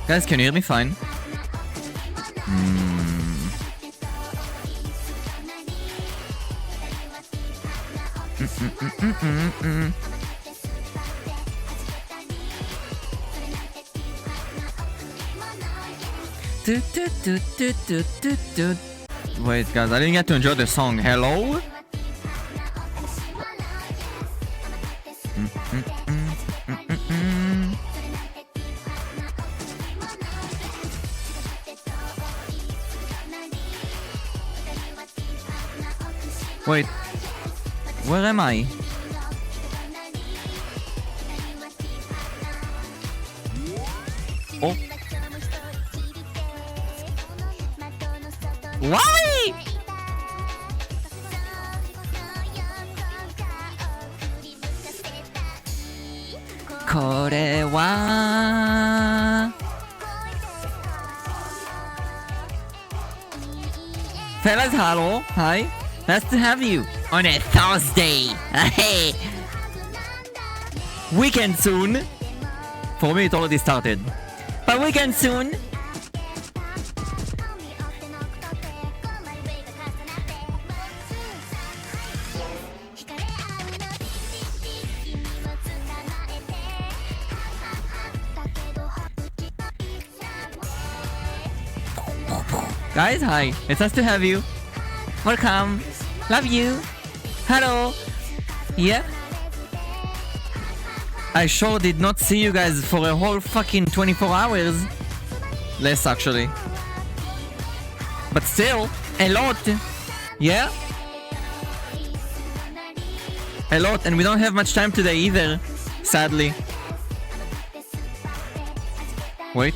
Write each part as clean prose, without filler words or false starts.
Guys, can you hear me fine? Wait, guys, I didn't get to enjoy the song. Hello? Wait, where am I? Oh. Why? Kore wa Fellas, hello. Hi. Nice to have you on a Thursday. Hey. Weekend soon. For me, it already started. But weekend soon. Guys, hi. It's nice to have you. Welcome. Love you. Hello. Yeah. I sure did not see you guys for a whole fucking 24 hours. Less, actually. But still, a lot. Yeah? A lot, and we don't have much time today either. Sadly. Wait.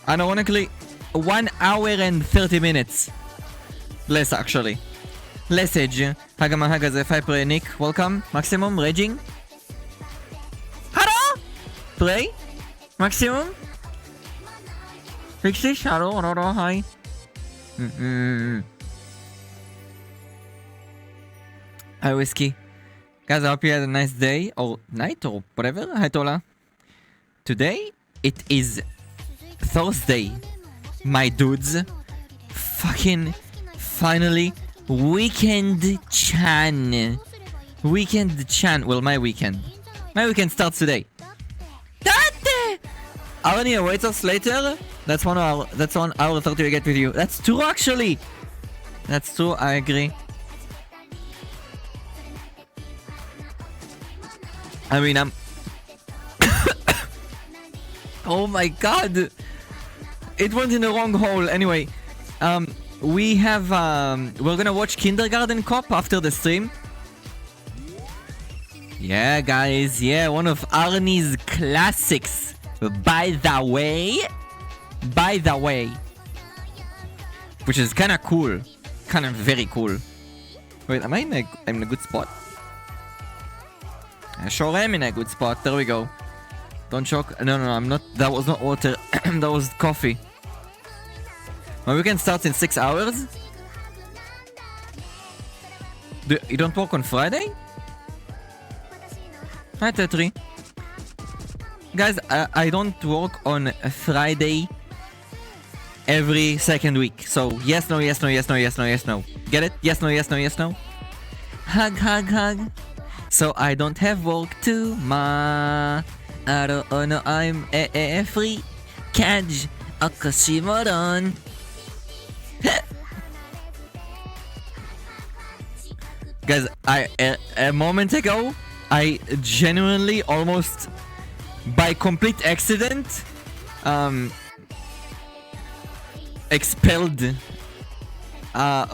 Ironically, 1 hour and 30 minutes. Less, actually. Less age. Hagama Hagaze, Fibre, Nick, welcome. Maximum, raging. Hello? Play? Maximum? Fix hello, hello, hi. Hi, Whiskey. Guys, I hope you had a nice day, or night, or whatever. Hi, Tola. Today, it is Thursday. My dudes. Fucking finally weekend chan. Weekend chan. Well, my weekend. My weekend starts today. Arnie awaits us later. That's 1 hour. That's 1 hour 30 I get with you. That's 2 actually. That's 2. I agree. I mean, I'm. Oh my god. It went in the wrong hole. Anyway, we have we're gonna watch Kindergarten Cop after the stream. Yeah, guys. Yeah, one of Arnie's classics. By the way, which is kind of cool, kind of very cool. Wait, am I in a good spot? I sure am in a good spot. There we go. Don't choke. No, I'm not. That was not water. That was coffee. My weekend starts in 6 hours. You don't work on Friday? Hi, Tetri. Guys, I don't work on a Friday every second week. So, yes, no, yes, no, yes, no, yes, no, yes, no. Get it? Yes, no, yes, no, yes, no. Hug, hug, hug. So, I don't have work tomorrow. I don't know, I'm a free catch Akashimoron. Guys, a moment ago, I genuinely almost by complete accident expelled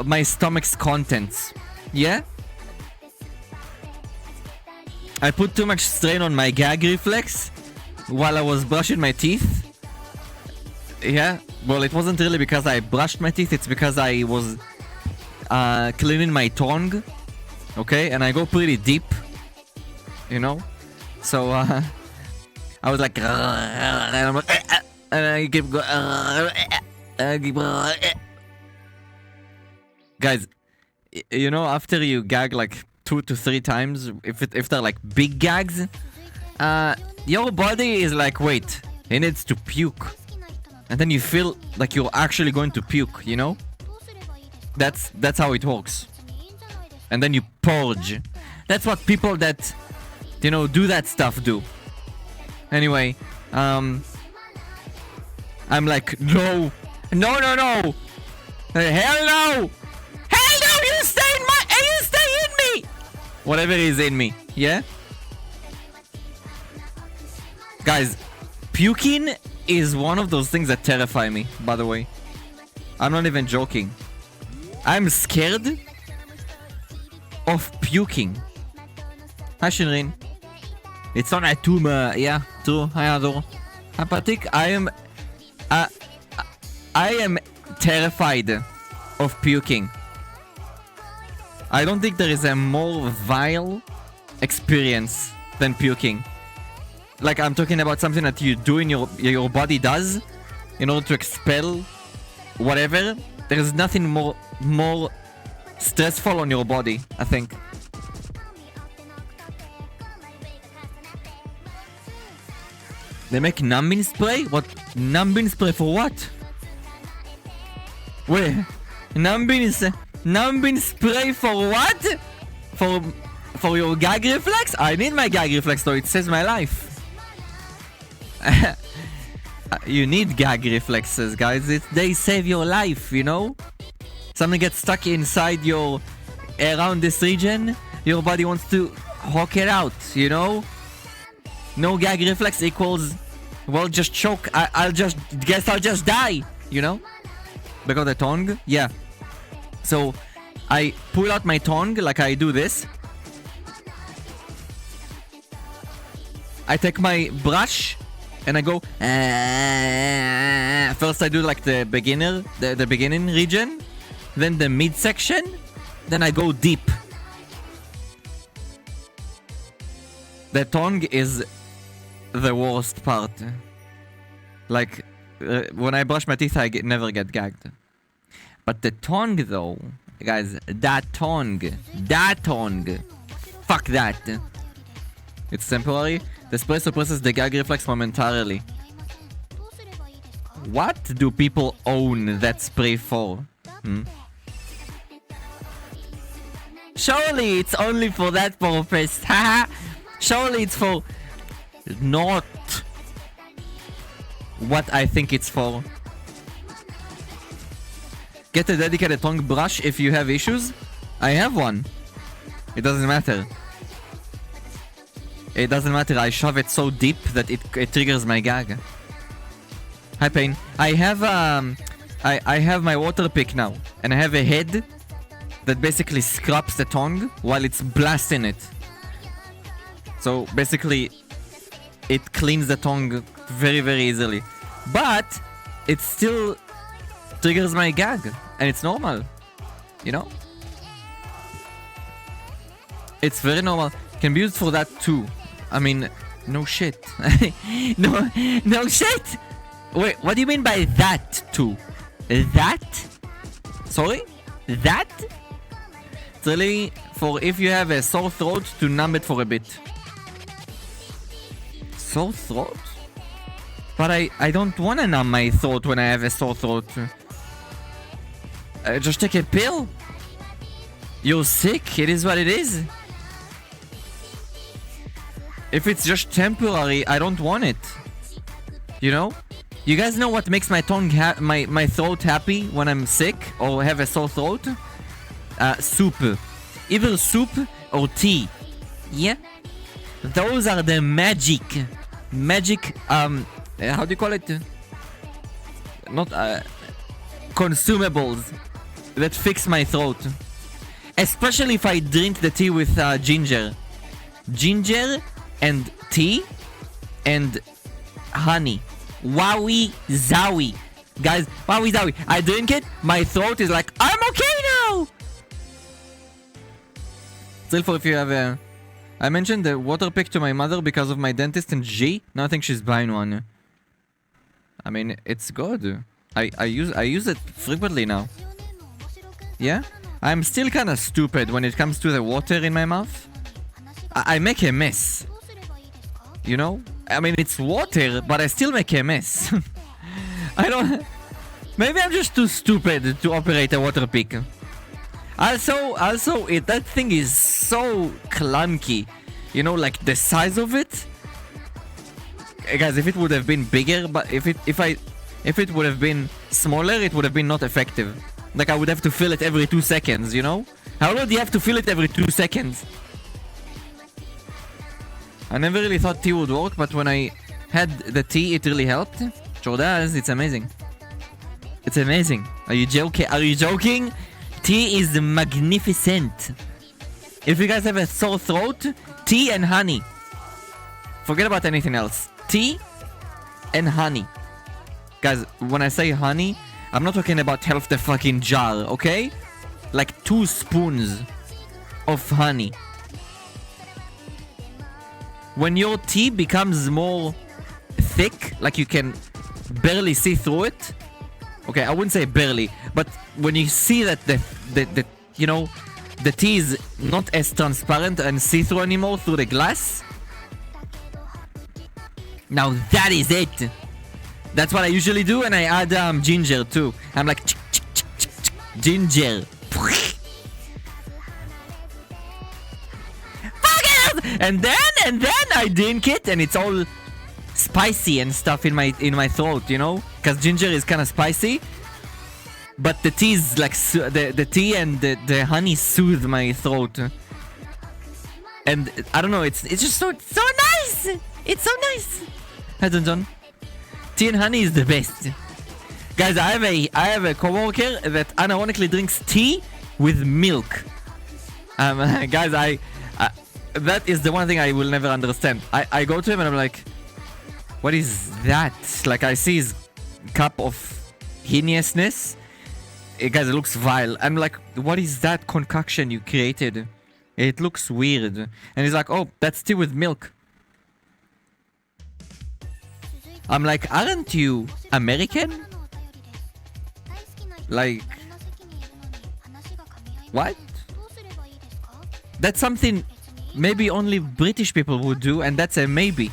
my stomach's contents. Yeah? I put too much strain on my gag reflex while I was brushing my teeth. Yeah, well, it wasn't really because I brushed my teeth, it's because I was cleaning my tongue. Okay, and I go pretty deep, you know? So, I was like, and I'm like, and I keep going, guys, you know, after you gag like 2 to 3 times, if they're like big gags, your body is like, wait, He needs to puke. And then you feel like you're actually going to puke, you know? That's how it works. And then you purge. That's what people that, you know, do that stuff do. Anyway, I'm like, no. No, no, no. Hell no. Hell no, you stay in me. Whatever is in me, yeah? Guys, puking is one of those things that terrify me, by the way. I'm not even joking. I'm scared of puking. Hi, Shinrin. It's not a tumor. Yeah, true. Hi, Ador. Hi, Patik. I am terrified of puking. I don't think there is a more vile experience than puking. Like, I'm talking about something that you do in your body does in order to expel whatever. There is nothing more stressful on your body, I think. They make numbing spray? What? Numbing spray for what? Wait, numbing spray for what? For your gag reflex? I need my gag reflex though, it saves my life. You need gag reflexes, guys. They save your life, you know? Something gets stuck inside around this region, your body wants to hawk it out, you know? No gag reflex equals, well, just choke. I'll just die, you know? Because the tongue, yeah. So I pull out my tongue like I do this. I take my brush and I go. First I do like the beginning region, then the midsection, then I go deep. The tongue is the worst part. Like, when I brush my teeth, I never get gagged. But the tongue, though, guys, that tongue, fuck that. It's temporary. The spray suppresses the gag reflex momentarily. What do people own that spray for? Surely it's only for that purpose. Haha. Surely it's for not what I think it's for. Get a dedicated tongue brush if you have issues. I have one. It doesn't matter. It doesn't matter. I shove it so deep that it triggers my gag. Hi, Pain. I have my water pick now, and I have a head that basically scrubs the tongue while it's blasting it. So basically, it cleans the tongue very, very easily. But it still triggers my gag, and it's normal, you know? It's very normal. Can be used for that too. I mean, no shit. no shit! Wait, what do you mean by that too? That? Sorry? That? It's really for if you have a sore throat to numb it for a bit. Sore throat? But I don't want to numb my throat when I have a sore throat. Just take a pill. You're sick, it is what it is. If it's just temporary, I don't want it. You know? You guys know what makes my tongue my throat happy when I'm sick or have a sore throat? Soup. Either soup or tea. Yeah? Those are the magic, how do you call it? Not, consumables that fix my throat. Especially if I drink the tea with ginger. Ginger and tea and honey. Wowie zowie. Guys, wowie zowie. I drink it, my throat is like, I'm okay now! Still for if you have a... I mentioned the water pick to my mother because of my dentist and G. Now I think she's buying one. I mean, it's good. I use it frequently now. Yeah? I'm still kinda stupid when it comes to the water in my mouth. I make a mess. You know? I mean, it's water, but I still make a mess. I don't... Maybe I'm just too stupid to operate a water pick. Also, that thing is so clunky. You know, like the size of it. Guys, if it would have been bigger, but if it would have been smaller, it would have been not effective. Like I would have to fill it every 2 seconds, you know? How long do you have to fill it every 2 seconds? I never really thought tea would work, but when I had the tea, it really helped. Sure does, it's amazing. It's amazing. Are you joking? Are you joking? Tea is magnificent. If you guys have a sore throat, tea and honey. Forget about anything else. Tea and honey. Guys, when I say honey, I'm not talking about half the fucking jar, okay? Like 2 spoons of honey. When your tea becomes more thick, like you can barely see through it. Okay, I wouldn't say barely, but when you see that the you know, the tea is not as transparent and see-through anymore through the glass. Now that is it. That's what I usually do, and I add ginger too. I'm like ginger. And then I drink it, and it's all spicy and stuff in my throat, you know, because ginger is kind of spicy. But the tea is like the tea and the honey soothe my throat, and I don't know. It's just so nice. It's so nice. Hi, John. Tea and honey is the best, guys. I have a coworker that unironically drinks tea with milk. Guys, that is the one thing I will never understand. I go to him and I'm like, what is that? Like I see his cup of hideousness. Guys, it looks vile. I'm like, what is that concoction you created? It looks weird. And he's like, oh, that's tea with milk. I'm like, aren't you American? Like, what? That's something maybe only British people would do, and that's a maybe.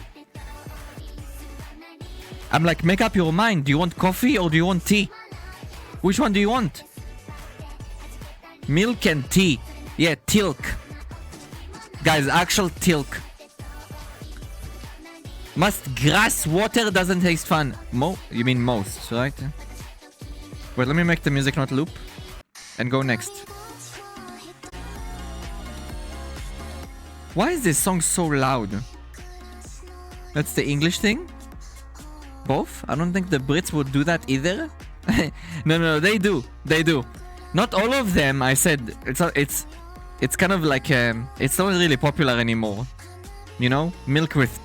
I'm like, make up your mind. Do you want coffee or do you want tea? Which one do you want? Milk and tea. Yeah, tilk. Guys, actual tilk. Must grass water doesn't taste fun. You mean most, right? Wait, let me make the music not loop. And go next. Why is this song so loud? That's the English thing? Both? I don't think the Brits would do that either. No, they do. They do. Not all of them, I said. It's kind of like it's not really popular anymore. You know? Milk with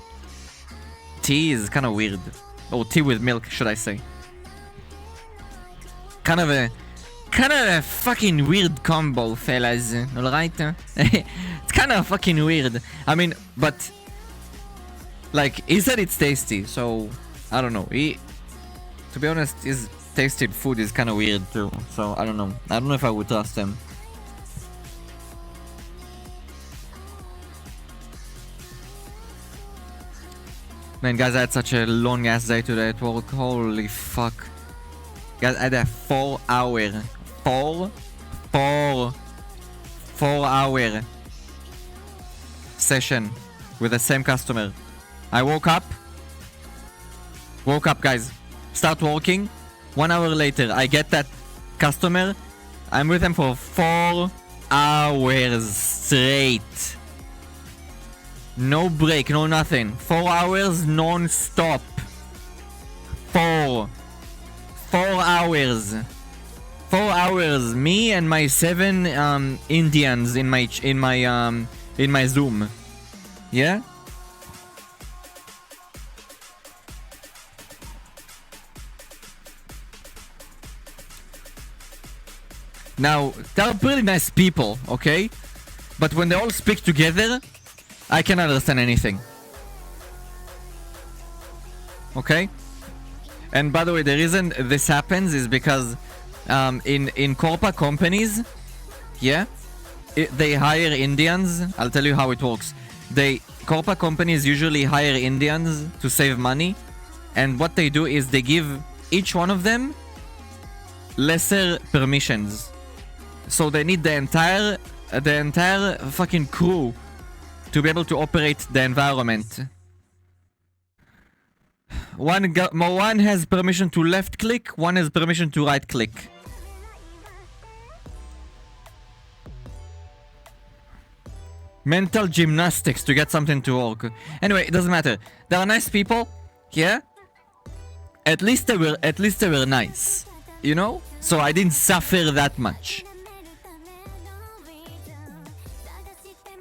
tea is kind of weird. Or tea with milk, should I say. Kind of a fucking weird combo, fellas. Alright? It's kind of fucking weird. I mean, but like, he said it's tasty, so I don't know. To be honest, his tasted food is kind of weird too, so I don't know. I don't know if I would trust him. Man, guys, I had such a long ass day today at work. Holy fuck. Guys, I had a 4 hour session with the same customer. I woke up, guys, start working. 1 hour later, I get that customer. I'm with them for 4 hours straight. No break, no nothing. 4 hours non-stop. 4 hours. 4 hours. Me and my 7 Indians in my Zoom. Yeah? Now, they're pretty nice people, okay? But when they all speak together, I cannot understand anything. Okay? And by the way, the reason this happens is because in corporate companies, yeah, they hire Indians. I'll tell you how it works. Corpa companies usually hire Indians to save money, and what they do is they give each one of them lesser permissions. So they need the entire fucking crew to be able to operate the environment. One has permission to left click, one has permission to right click. Mental gymnastics to get something to work. Anyway, it doesn't matter. They are nice people, yeah? At least they were nice. You know? So I didn't suffer that much.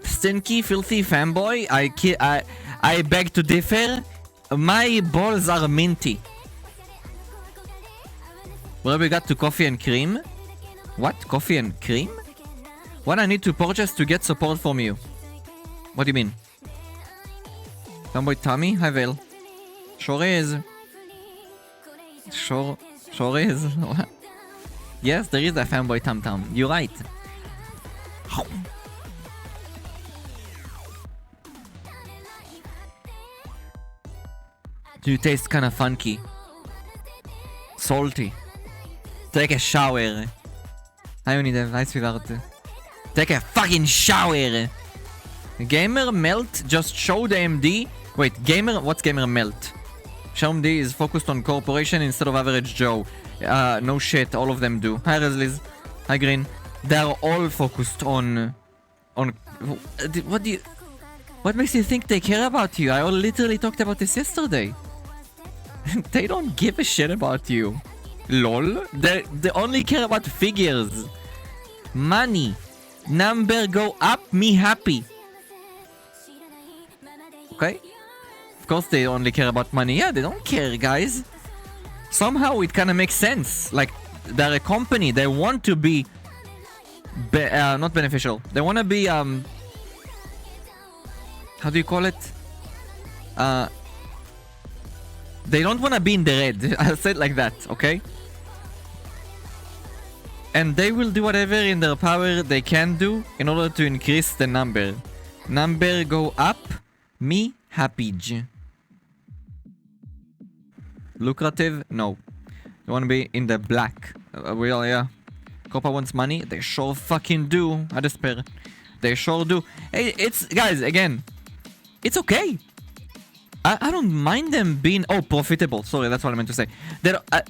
Stinky, filthy fanboy, I beg to differ. My balls are minty. Where we got to coffee and cream? What? Coffee and cream? What I need to purchase to get support from you? What do you mean? Fanboy Tommy? Hi Vale. Sure is. Sure is. Yes, there is a fanboy Tom Tom. You're right. You taste kinda funky. Salty. Take a shower. Hi Unidev, hi sweetheart. Take a fucking shower. Gamer Melt just showed AMD. Wait, Gamer, what's Gamer Melt? AMD is focused on corporation instead of average Joe. No shit, all of them do. Hi Resliz. Hi Green. They're all focused on what makes you think they care about you? I literally talked about this yesterday. They don't give a shit about you. LOL. They only care about figures. Money. Number go up, me happy. Okay? Of course they only care about money. Yeah, they don't care, guys. Somehow it kind of makes sense. Like, they're a company. They want to be... not beneficial. They want to be, how do you call it? They don't want to be in the red. I'll say it like that, okay? And they will do whatever in their power they can do in order to increase the number. Number go up, me happy. Lucrative? No. You want to be in the black. Well, yeah. Copa wants money? They sure fucking do. I despair. They sure do. Hey, it's... Guys, again. It's okay. I don't mind them being... Oh, profitable. Sorry, that's what I meant to say.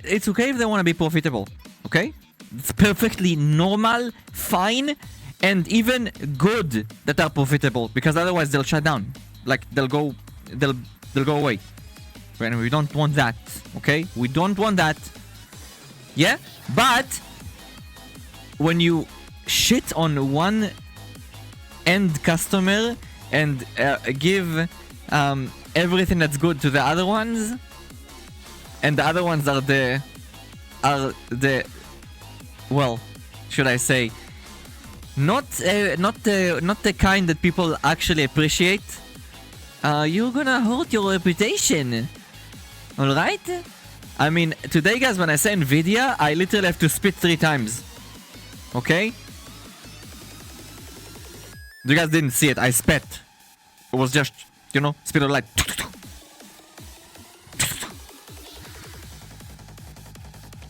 It's okay if they want to be profitable. Okay? It's perfectly normal, fine, and even good that are profitable. Because otherwise they'll shut down. Like, they'll go away. And we don't want that. Okay? We don't want that. Yeah? But... when you shit on one end customer and give everything that's good to the other ones, and the other ones are the well, should I say, not the kind that people actually appreciate, you're gonna hurt your reputation. All right? I mean, today, guys, when I say Nvidia, I literally have to spit 3 times. Okay? You guys didn't see it. I spat. It was just, you know, spit of light.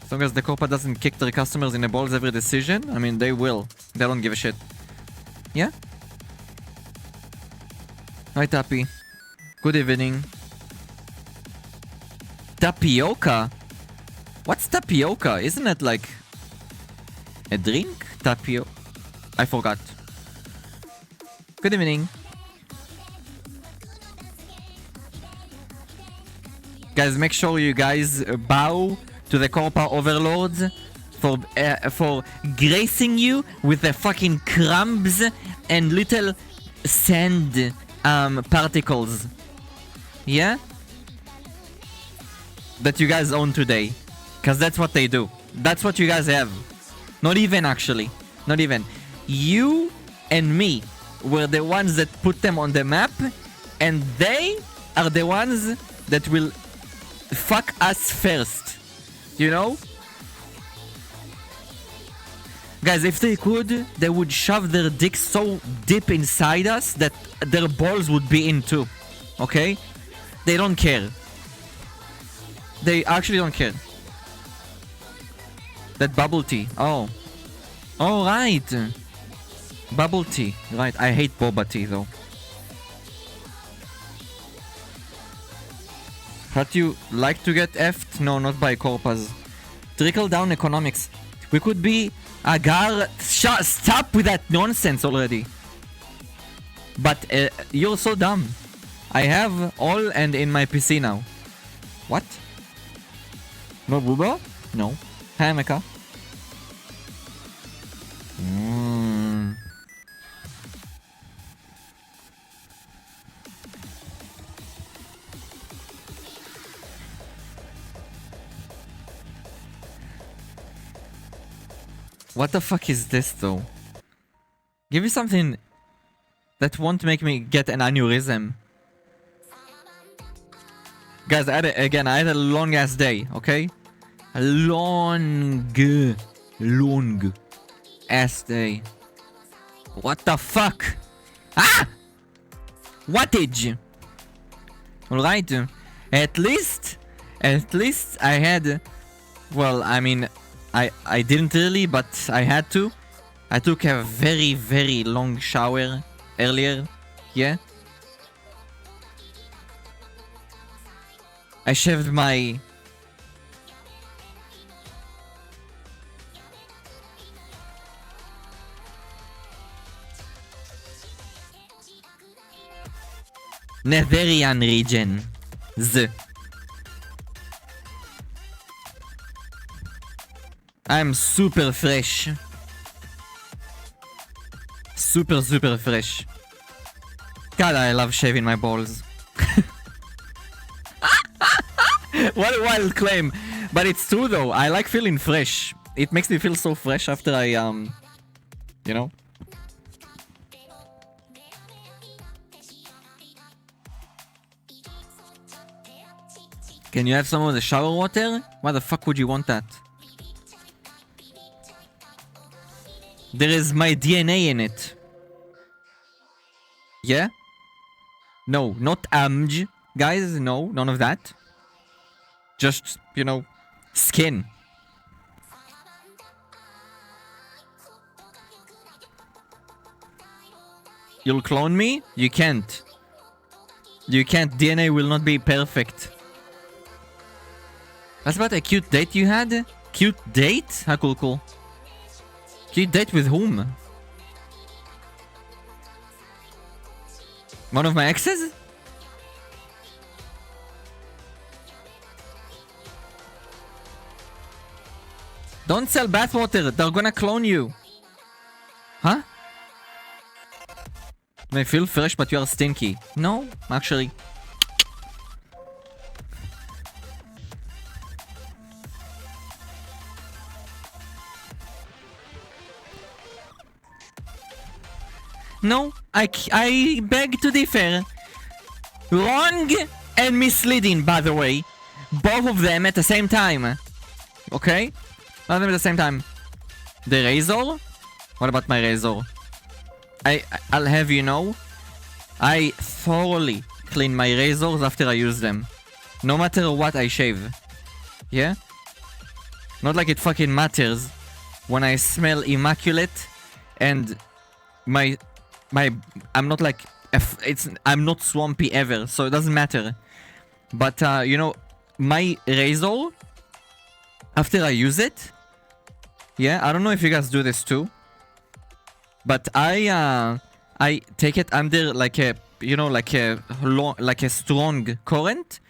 As long as the Copa doesn't kick their customers in the balls every decision, I mean, they will. They don't give a shit. Yeah? Hi, Tappy. Good evening. Tapioca? What's tapioca? Isn't it like... a drink? Tapio... I forgot. Good evening. Guys, make sure you guys bow to the Corpa overlords for gracing you with the fucking crumbs and little sand particles. Yeah? That you guys own today. Because that's what they do. That's what you guys have. Not even, actually. Not even. You and me were the ones that put them on the map, and they are the ones that will fuck us first. You know? Guys, if they could, they would shove their dicks so deep inside us that their balls would be in too. Okay? They don't care. They actually don't care. That bubble tea. Oh. Oh, right. Bubble tea. Right. I hate boba tea though. Had you like to get effed? No, not by corpas. Trickle down economics. We could be Agar. Stop with that nonsense already. But you're so dumb. I have all and in my PC now. What? No booba? No. Hi, Mecca. What the fuck is this though? Give me something that won't make me get an aneurysm. Guys, I had a long ass day, okay? A long ass day. What the fuck? Ah! Wattage! Alright. At least I had, well, I mean, I didn't really, but I had to. I took a very, very long shower earlier. Yeah. I shaved my... Netherian region. I'm super fresh. Super fresh. God, I love shaving my balls. What a wild claim. But it's true though. I like feeling fresh. It makes me feel so fresh after I, you know. Can you have some of the shower water? Why the fuck would you want that? There is my DNA in it. Yeah? No, not AMJ. Guys, no, none of that. Just, you know, skin. You'll clone me? You can't. You can't. DNA will not be perfect. That's about a cute date you had? Cute date? How cool. Cute date with whom? One of my exes? Don't sell bathwater, they're gonna clone you. Huh? May feel fresh but you are stinky. No, actually. No, I beg to differ. Wrong and misleading, by the way. Both of them at the same time. Okay? Both of them at the same time. The razor? What about my razor? I'll have you know, I thoroughly clean my razors after I use them. No matter what I shave. Yeah? Not like it fucking matters when I smell immaculate and I'm not like I'm not swampy ever, so it doesn't matter. But you know, my razor, after I use it, yeah, I don't know if you guys do this too, but I take it under like a, you know, like a strong current.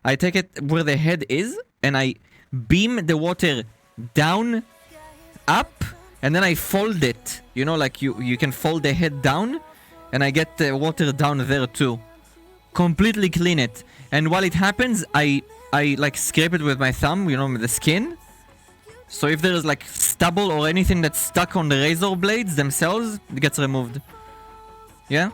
I take it where the head is and I beam the water down, up, and then I fold it. You know, like you can fold the head down, and I get the water down there too. Completely clean it. And while it happens, I like scrape it with my thumb, you know, with the skin. So if there's like stubble or anything that's stuck on the razor blades themselves, it gets removed. Yeah?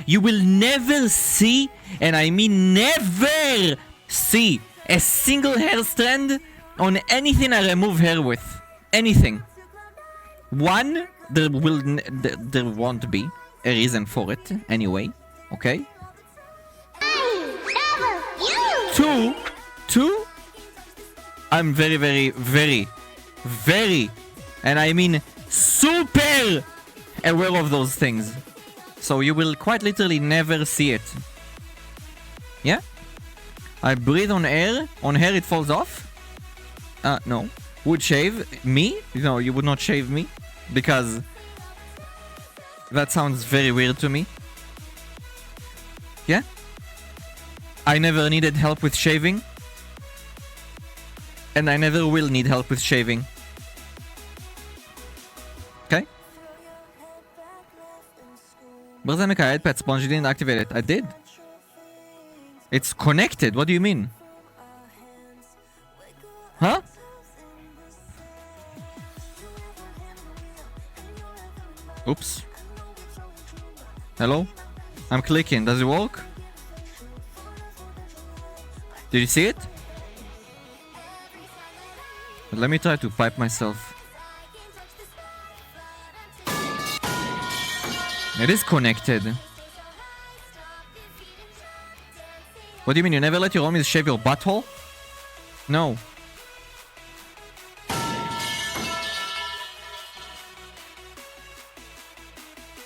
You will never see, and I mean never see, a single hair strand On anything I remove hair with. Anything. One, there won't be a reason for it anyway. Okay? Two, I'm very, very, very, very, and I mean super aware of those things. So you will quite literally never see it. Yeah? I breathe on air. On hair it falls off. No. Would shave me? No, you would not shave me. Because that sounds very weird to me. Yeah? I never needed help with shaving. And I never will need help with shaving. Okay? Brazamic, I had pet sponge, you didn't activate it. I did. It's connected. What do you mean? Huh? Oops. Hello? I'm clicking. Does it work? Did you see it? Let me try to pipe myself. It is connected. What do you mean? You never let your homies shave your butthole? No.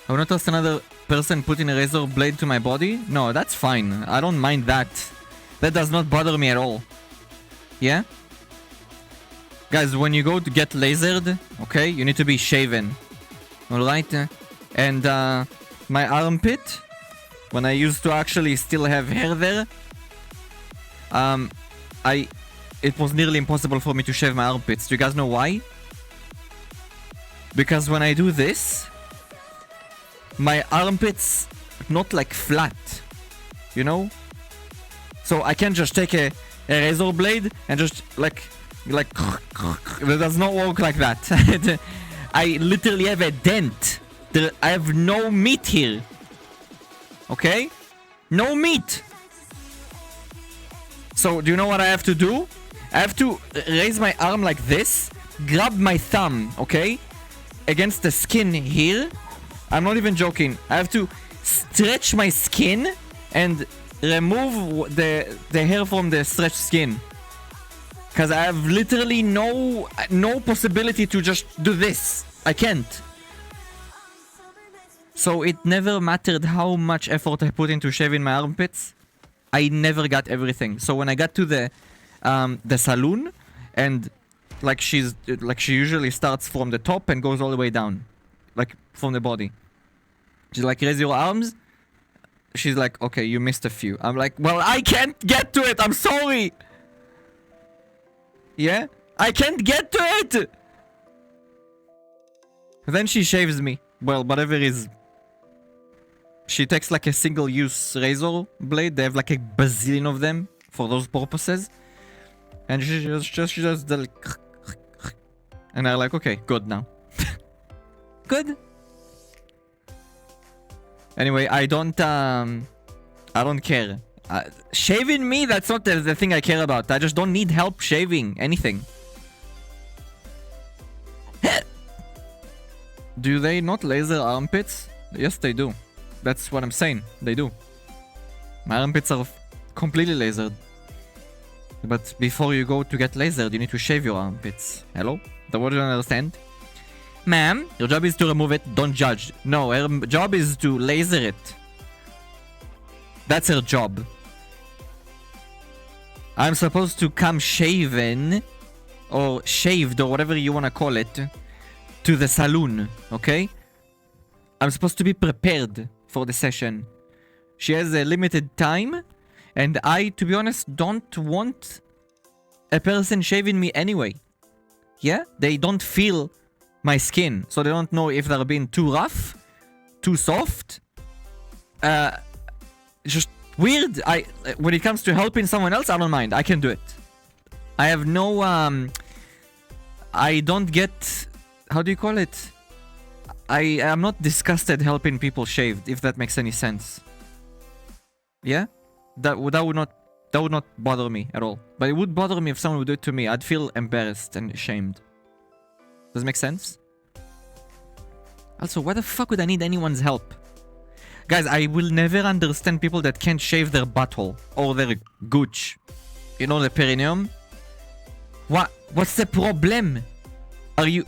I will not trust another person putting a razor blade to my body? No, that's fine. I don't mind that. That does not bother me at all. Yeah? Guys, when you go to get lasered, okay, you need to be shaven. Alright? And my armpit, when I used to actually still have hair there, it was nearly impossible for me to shave my armpits. Do you guys know why? Because when I do this, my armpits not like flat, you know? So I can't just take a razor blade and just like it does not work like that. I literally have a dent. I have no meat here. Okay? No meat. So do you know what I have to do? I have to raise my arm like this, grab my thumb, okay, against the skin here. I'm not even joking. I have to stretch my skin and remove the hair from the stretched skin. Because I have literally no possibility to just do this. I can't. So it never mattered how much effort I put into shaving my armpits. I never got everything. So when I got to the saloon, and like she usually starts from the top and goes all the way down, like from the body. She's like, raise your arms. She's like, okay, you missed a few. I'm like, well, I can't get to it. I'm sorry. Yeah, I can't get to it. Then she shaves me. Well, whatever is. She takes like a single-use razor blade. They have like a bazillion of them for those purposes. And she just like, and I'm like, okay, good now. Good. Anyway, I don't care. Shaving me, that's not the thing I care about. I just don't need help shaving anything. Do they not laser armpits? Yes, they do. That's what I'm saying. They do. My armpits are completely lasered. But before you go to get lasered, you need to shave your armpits. Hello? The word you don't understand? Ma'am, your job is to remove it. Don't judge. No, her job is to laser it. That's her job. I'm supposed to come shaven, or shaved, or whatever you want to call it, to the saloon, okay? I'm supposed to be prepared for the session. She has a limited time, and I, to be honest, don't want a person shaving me anyway. Yeah? They don't feel my skin, so they don't know if they're being too rough, too soft, just weird. When it comes to helping someone else, I don't mind. I can do it. I have no, I don't get, how do you call it? I am not disgusted helping people shaved, if that makes any sense. Yeah? That would not That would not bother me at all. But it would bother me if someone would do it to me. I'd feel embarrassed and ashamed. Does it make sense? Also, why the fuck would I need anyone's help? Guys, I will never understand people that can't shave their butthole or their gooch. You know, the perineum. What's the problem? Are you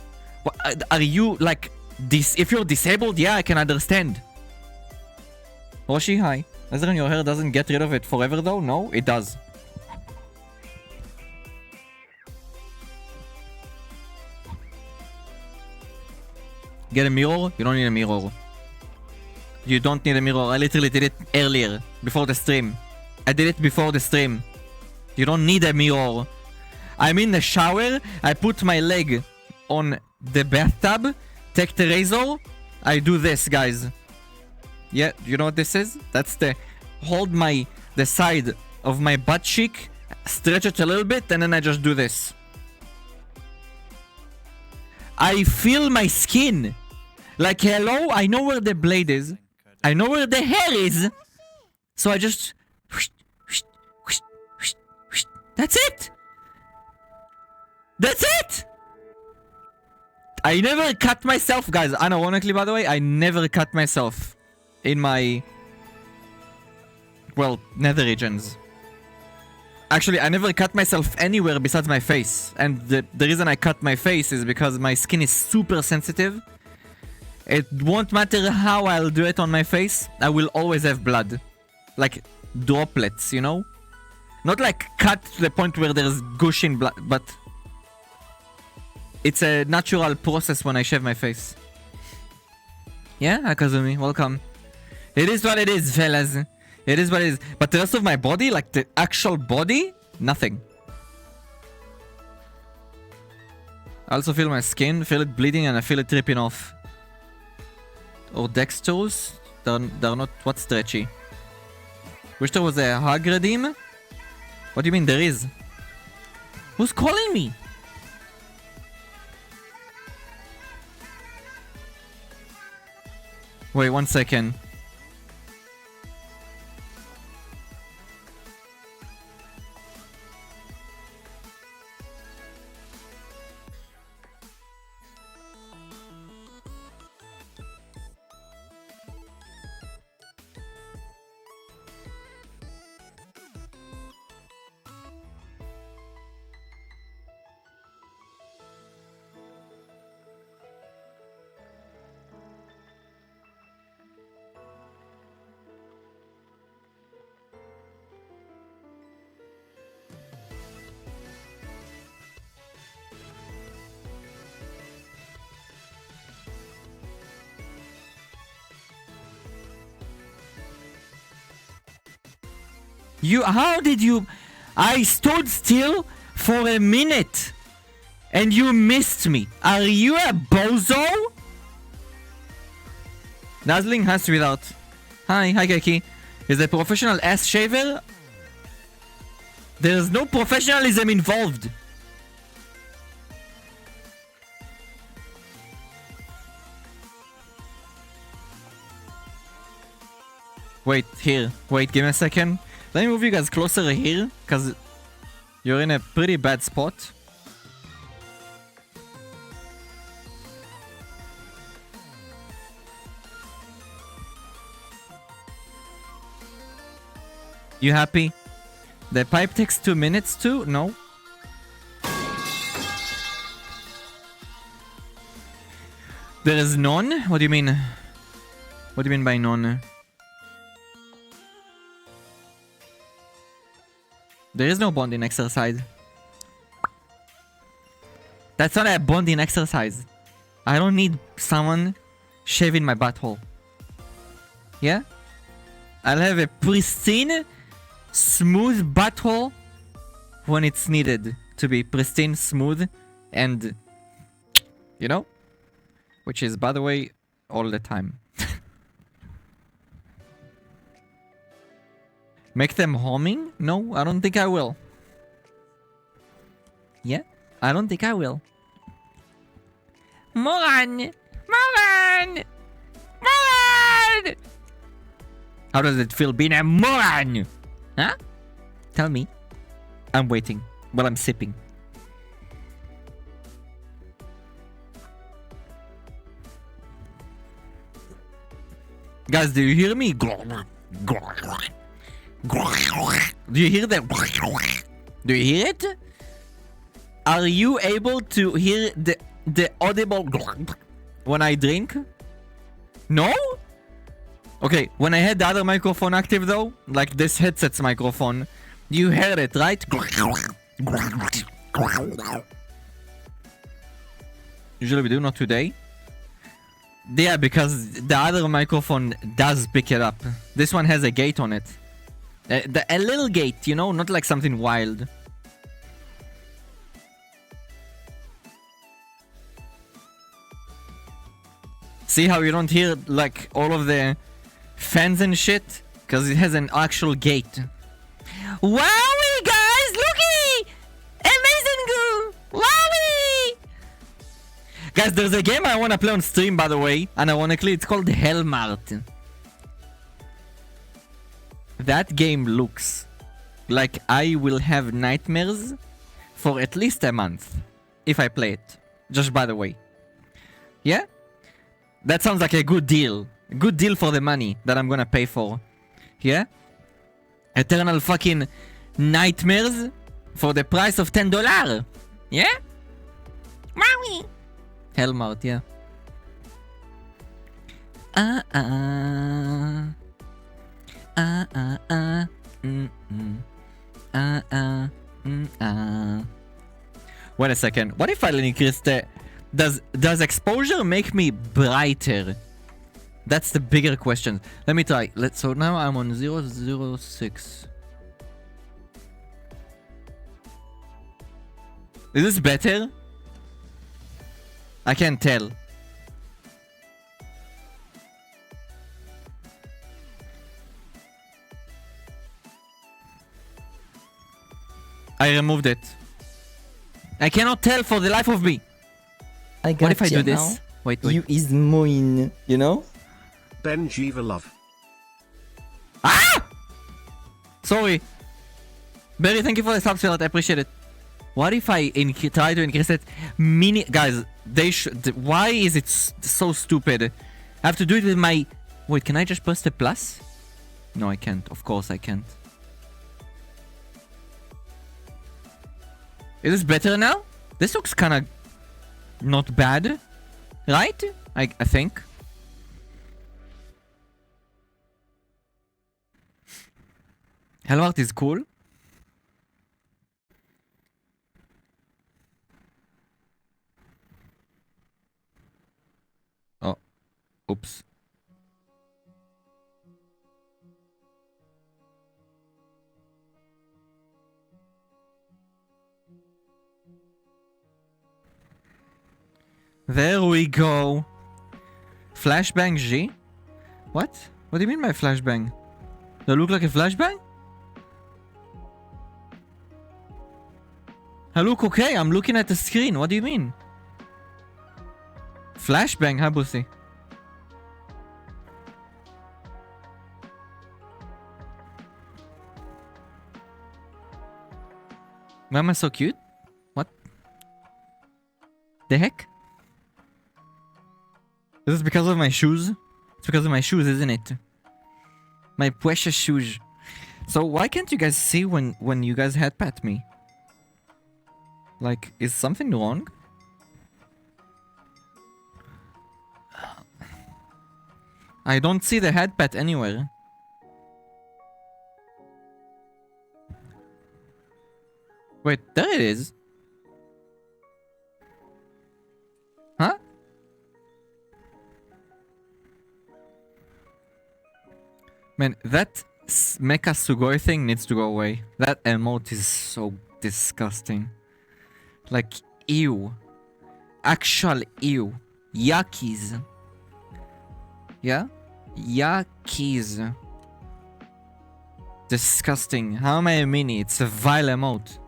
like this? If you're disabled, yeah, I can understand. Roshi, hi. Laser in your hair doesn't get rid of it forever though? No, it does. Get a mirror? You don't need a mirror. You don't need a mirror. I literally did it earlier, before the stream. I did it before the stream. You don't need a mirror. I'm in the shower. I put my leg on the bathtub. Take the razor. I do this, guys. Yeah, you know what this is? That's the... Hold the side of my butt cheek. Stretch it a little bit. And then I just do this. I feel my skin. Like, hello? I know where the blade is. I know where the hair is. So I just... That's it. That's it. I never cut myself, guys. Unironically, by the way, I never cut myself in my... Well, nether regions. Actually, I never cut myself anywhere besides my face. And the reason I cut my face is because my skin is super sensitive. It won't matter how I'll do it on my face. I will always have blood. Like droplets, you know? Not like cut to the point where there's gushing blood, but... It's a natural process when I shave my face. Yeah, Akazumi, welcome. It is what it is, fellas. It is what it is. But the rest of my body, like the actual body, nothing. I also feel my skin, feel it bleeding, and I feel it dripping off. Or dextrose, they're not what stretchy. Wish there was a hug redeem? What do you mean there is? Who's calling me? Wait, 1 second. How did you... I stood still for a minute and you missed me. Are you a bozo? Dazzling has without. Hi Keki. Is a professional ass shaver? There's no professionalism involved. Wait, here. Wait, give me a second. Let me move you guys closer here, because you're in a pretty bad spot. You happy? The pipe takes 2 minutes too? No? There is none? What do you mean? What do you mean by none? There is no bonding exercise. That's not a bonding exercise. I don't need someone shaving my butthole. Yeah? I'll have a pristine, smooth butthole when it's needed to be pristine, smooth, and... You know? Which is, by the way, all the time. Make them homing? No, I don't think I will. Yeah? I don't think I will. Moran! Moran! Moran! How does it feel being a moron? Huh? Tell me. I'm waiting. While I'm sipping. Guys, do you hear me? Do you hear that? Do you hear it? Are you able to hear the audible when I drink? No? Okay, when I had the other microphone active though, like this headset's microphone, you heard it, right? Usually we do, not today. Yeah, because the other microphone does pick it up. This one has a gate on it. A little gate, you know, not like something wild. See how you don't hear like all of the fans and shit? Because it has an actual gate. Wowie, guys! Looky! Amazing goo! Wowie! Guys, there's a game I want to play on stream, by the way. Unironically, it's called Hellmart. That game looks like I will have nightmares for at least a month if I play it. Just by the way. Yeah? That sounds like a good deal. A good deal for the money that I'm gonna pay for. Yeah? Eternal fucking nightmares for the price of $10. Yeah? Wowie! Hellmart, yeah. Wait a second. What if I increase the... Does exposure make me brighter? That's the bigger question. Let me try. So now I'm on 006. Is this better? I can't tell. I removed it. I cannot tell for the life of me. I got What if I do now. this? Wait. You is mine, you know? BenjyVR VOD. Ah! Sorry. Barry, thank you for the subscribe. I appreciate it. What if I try to increase it? Guys, they should. Why is it so stupid? I have to do it with my. Wait, can I just press the plus? No, I can't. Of course, I can't. Is this better now? This looks kind of not bad, right? I think. Hellmart is cool. Oh, oops. There we go. Flashbang G? What? What do you mean by flashbang? Do I look like a flashbang? I look okay. I'm looking at the screen. What do you mean? Flashbang, huh, Bussy? Why am I so cute? What? The heck? Is this because of my shoes? It's because of my shoes, isn't it? My precious shoes. So why can't you guys see when you guys head pat me? Like, is something wrong? I don't see the head pat anywhere. Wait, there it is. Huh? Man, that Mecha Sugoi thing needs to go away. That emote is so disgusting. Like, ew. Actual ew. Yuckies. Yeah? Yuckies. Disgusting. How am I a mini? It's a vile emote.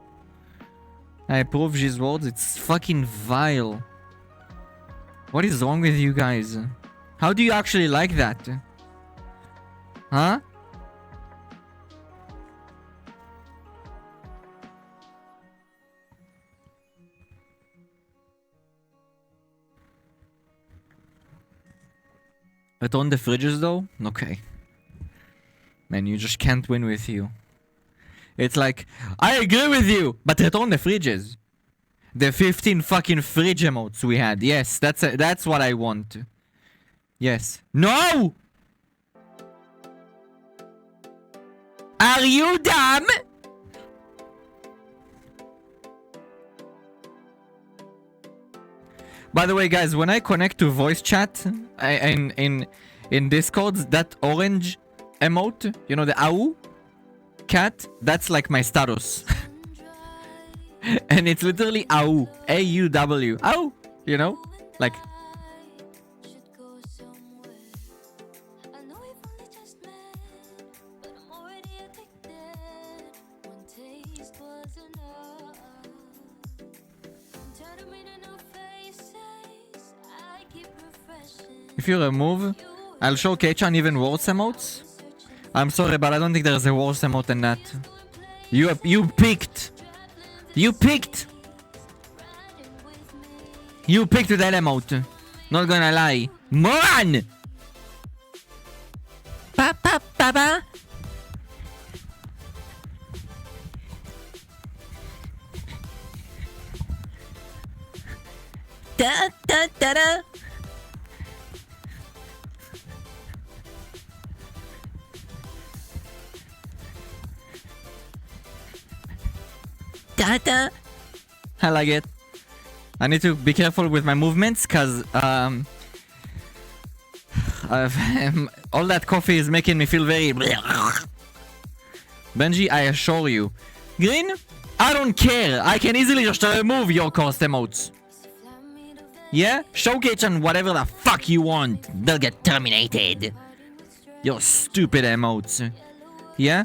I approve his words. It's fucking vile. What is wrong with you guys? How do you actually like that? Huh? Return the fridges though? Okay. Man, you just can't win with you. It's like, I agree with you, but return the fridges. The 15 fucking fridge emotes we had. Yes, that's what I want. Yes. No! Are you dumb? By the way, guys, when I connect to voice chat in Discord, that orange emote, you know, the AU cat, that's like my status. And it's literally AU, A-U-W, AU, you know, like. If you remove, I'll show Keichan even worse emotes. I'm sorry, but I don't think there's a worse emote than that. You picked. You picked. You picked that emote. Not gonna lie. Moron! Pa pa pa pa. Da da da da. Da. I like it. I need to be careful with my movements because all that coffee is making me feel very Benji, I assure you. Green, I don't care. I can easily just remove your cost emotes. Yeah? Showcase on whatever the fuck you want. They'll get terminated. Your stupid emotes. Yeah?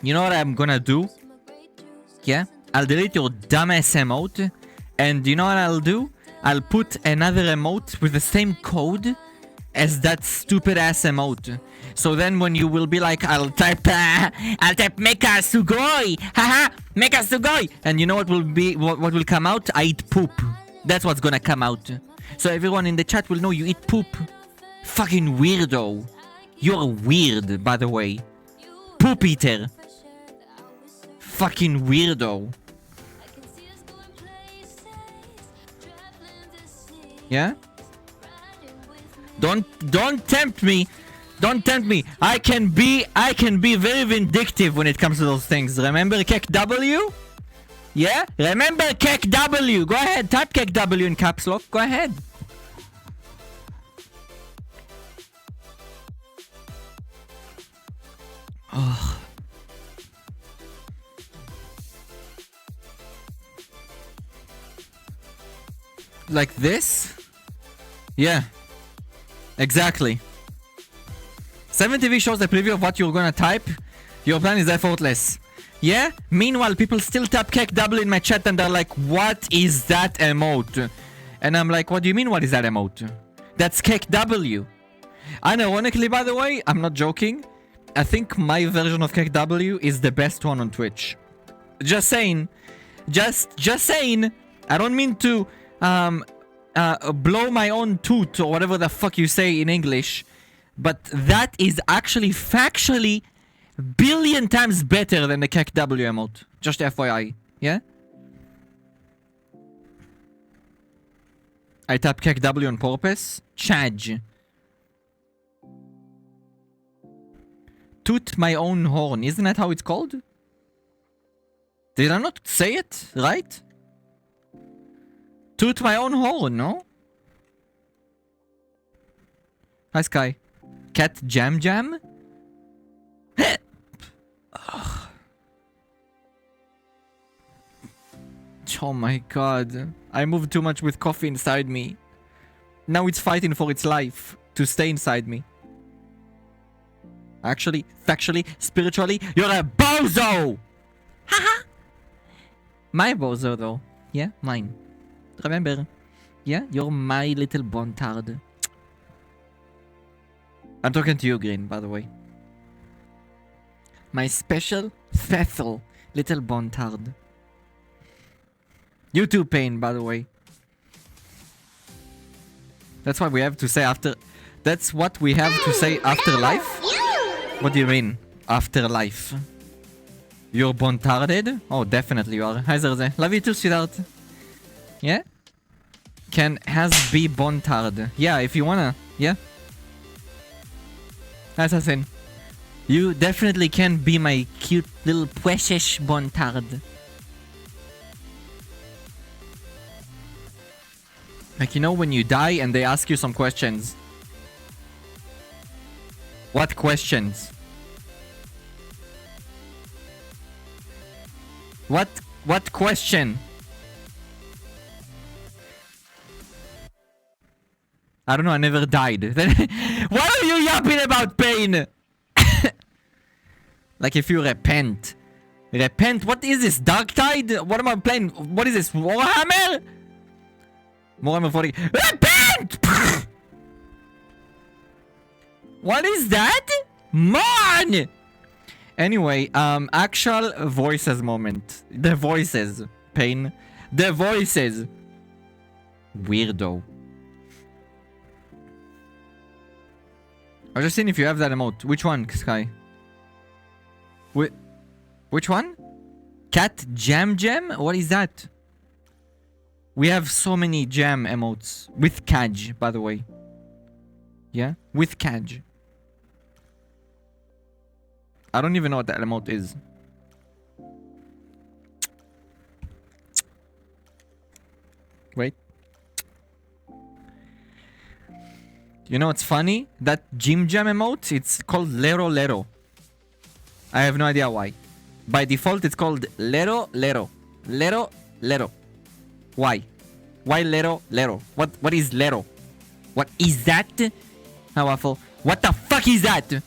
You know what I'm gonna do? Yeah? I'll delete your dumbass emote. And you know what I'll do? I'll put another emote with the same code as that stupid ass emote. So then when you will be like, I'll type Mecha Sugoi! Haha! Mecha Sugoi! And you know what will be, what will come out? I eat poop. That's what's gonna come out. So everyone in the chat will know you eat poop. Fucking weirdo. You're weird, by the way. Poop eater. Fucking weirdo. Yeah? Don't tempt me. Don't tempt me. I can be very vindictive when it comes to those things. Remember Kek W? Yeah? Remember Kek W. Go ahead, type Kek W in caps lock. Go ahead. Oh. Like this? Yeah. Exactly. 7TV shows the preview of what you're gonna type. Your plan is effortless. Yeah? Meanwhile, people still tap Kek W in my chat and they're like, what is that emote? And I'm like, what do you mean, what is that emote? That's Kek W. Unironically, by the way, I'm not joking. I think my version of Kek W is the best one on Twitch. Just saying. Just saying. I don't mean to blow my own toot or whatever the fuck you say in English. But that is actually factually billion times better than the Kek W emote. Just FYI. Yeah? I tap Kek W on purpose. Chaj. Toot my own horn. Isn't that how it's called? Did I not say it right? Toot my own horn, no? Hi, Sky. Cat Jam Jam? Oh my god. I moved too much with coffee inside me. Now it's fighting for its life to stay inside me. Actually, factually, spiritually, you're a bozo! Haha! My bozo, though. Yeah, mine. Remember. Yeah, you're my little bontard. I'm talking to you, Green, by the way. My special, faithful little bontard. You too, Pain, by the way. That's what we have to say after... That's what we have to say after life? What do you mean? Afterlife? You're bontarded? Oh, definitely you are. Hi, Zerze. Love you too, sweetheart. Yeah? Has be bontard. Yeah, if you wanna. Yeah? Assassin. You definitely can be my cute little precious bontard. Like, you know when you die and they ask you some questions. What questions? What question? I don't know, I never died. What are you yapping about, Pain? Like if you repent. Repent? What is this? Dark Tide? What am I playing? What is this? Warhammer? Warhammer 40. Repent! What is that? Man! Anyway, actual voices moment. The voices. Pain. The voices. Weirdo. I was just seeing if you have that emote. Which one, Sky? Which one? Cat Jam Jam? What is that? We have so many jam emotes. With Kaj, by the way. Yeah? With Kaj. I don't even know what that emote is. Wait. You know what's funny? That Jim Jam emote, it's called Lero Lero. I have no idea why. By default, it's called Lero Lero. Lero Lero. Why? Why Lero Lero? What is Lero? What is that? How awful. What the fuck is that?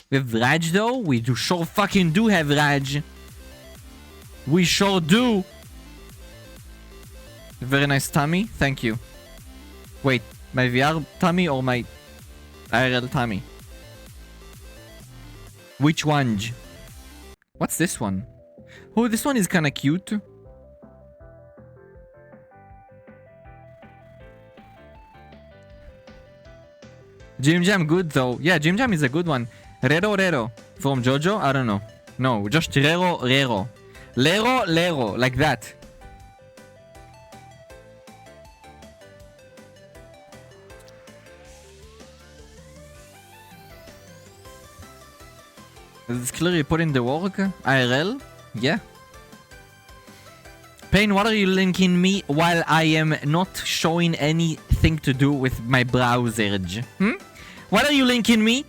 We have Raj though? We do sure fucking do have Raj. We sure do. Very nice tummy. Thank you. Wait, my VR tummy or my IRL tummy? Which one? What's this one? Oh, this one is kinda cute. Jim Jam good though. Yeah, Jim Jam is a good one. Rero Rero. From Jojo? I don't know. No, just Rero Rero. Lero Lero. Like that. It's clearly put in the work. IRL? Yeah. Pain, what are you linking me while I am not showing anything to do with my browser? What are you linking me?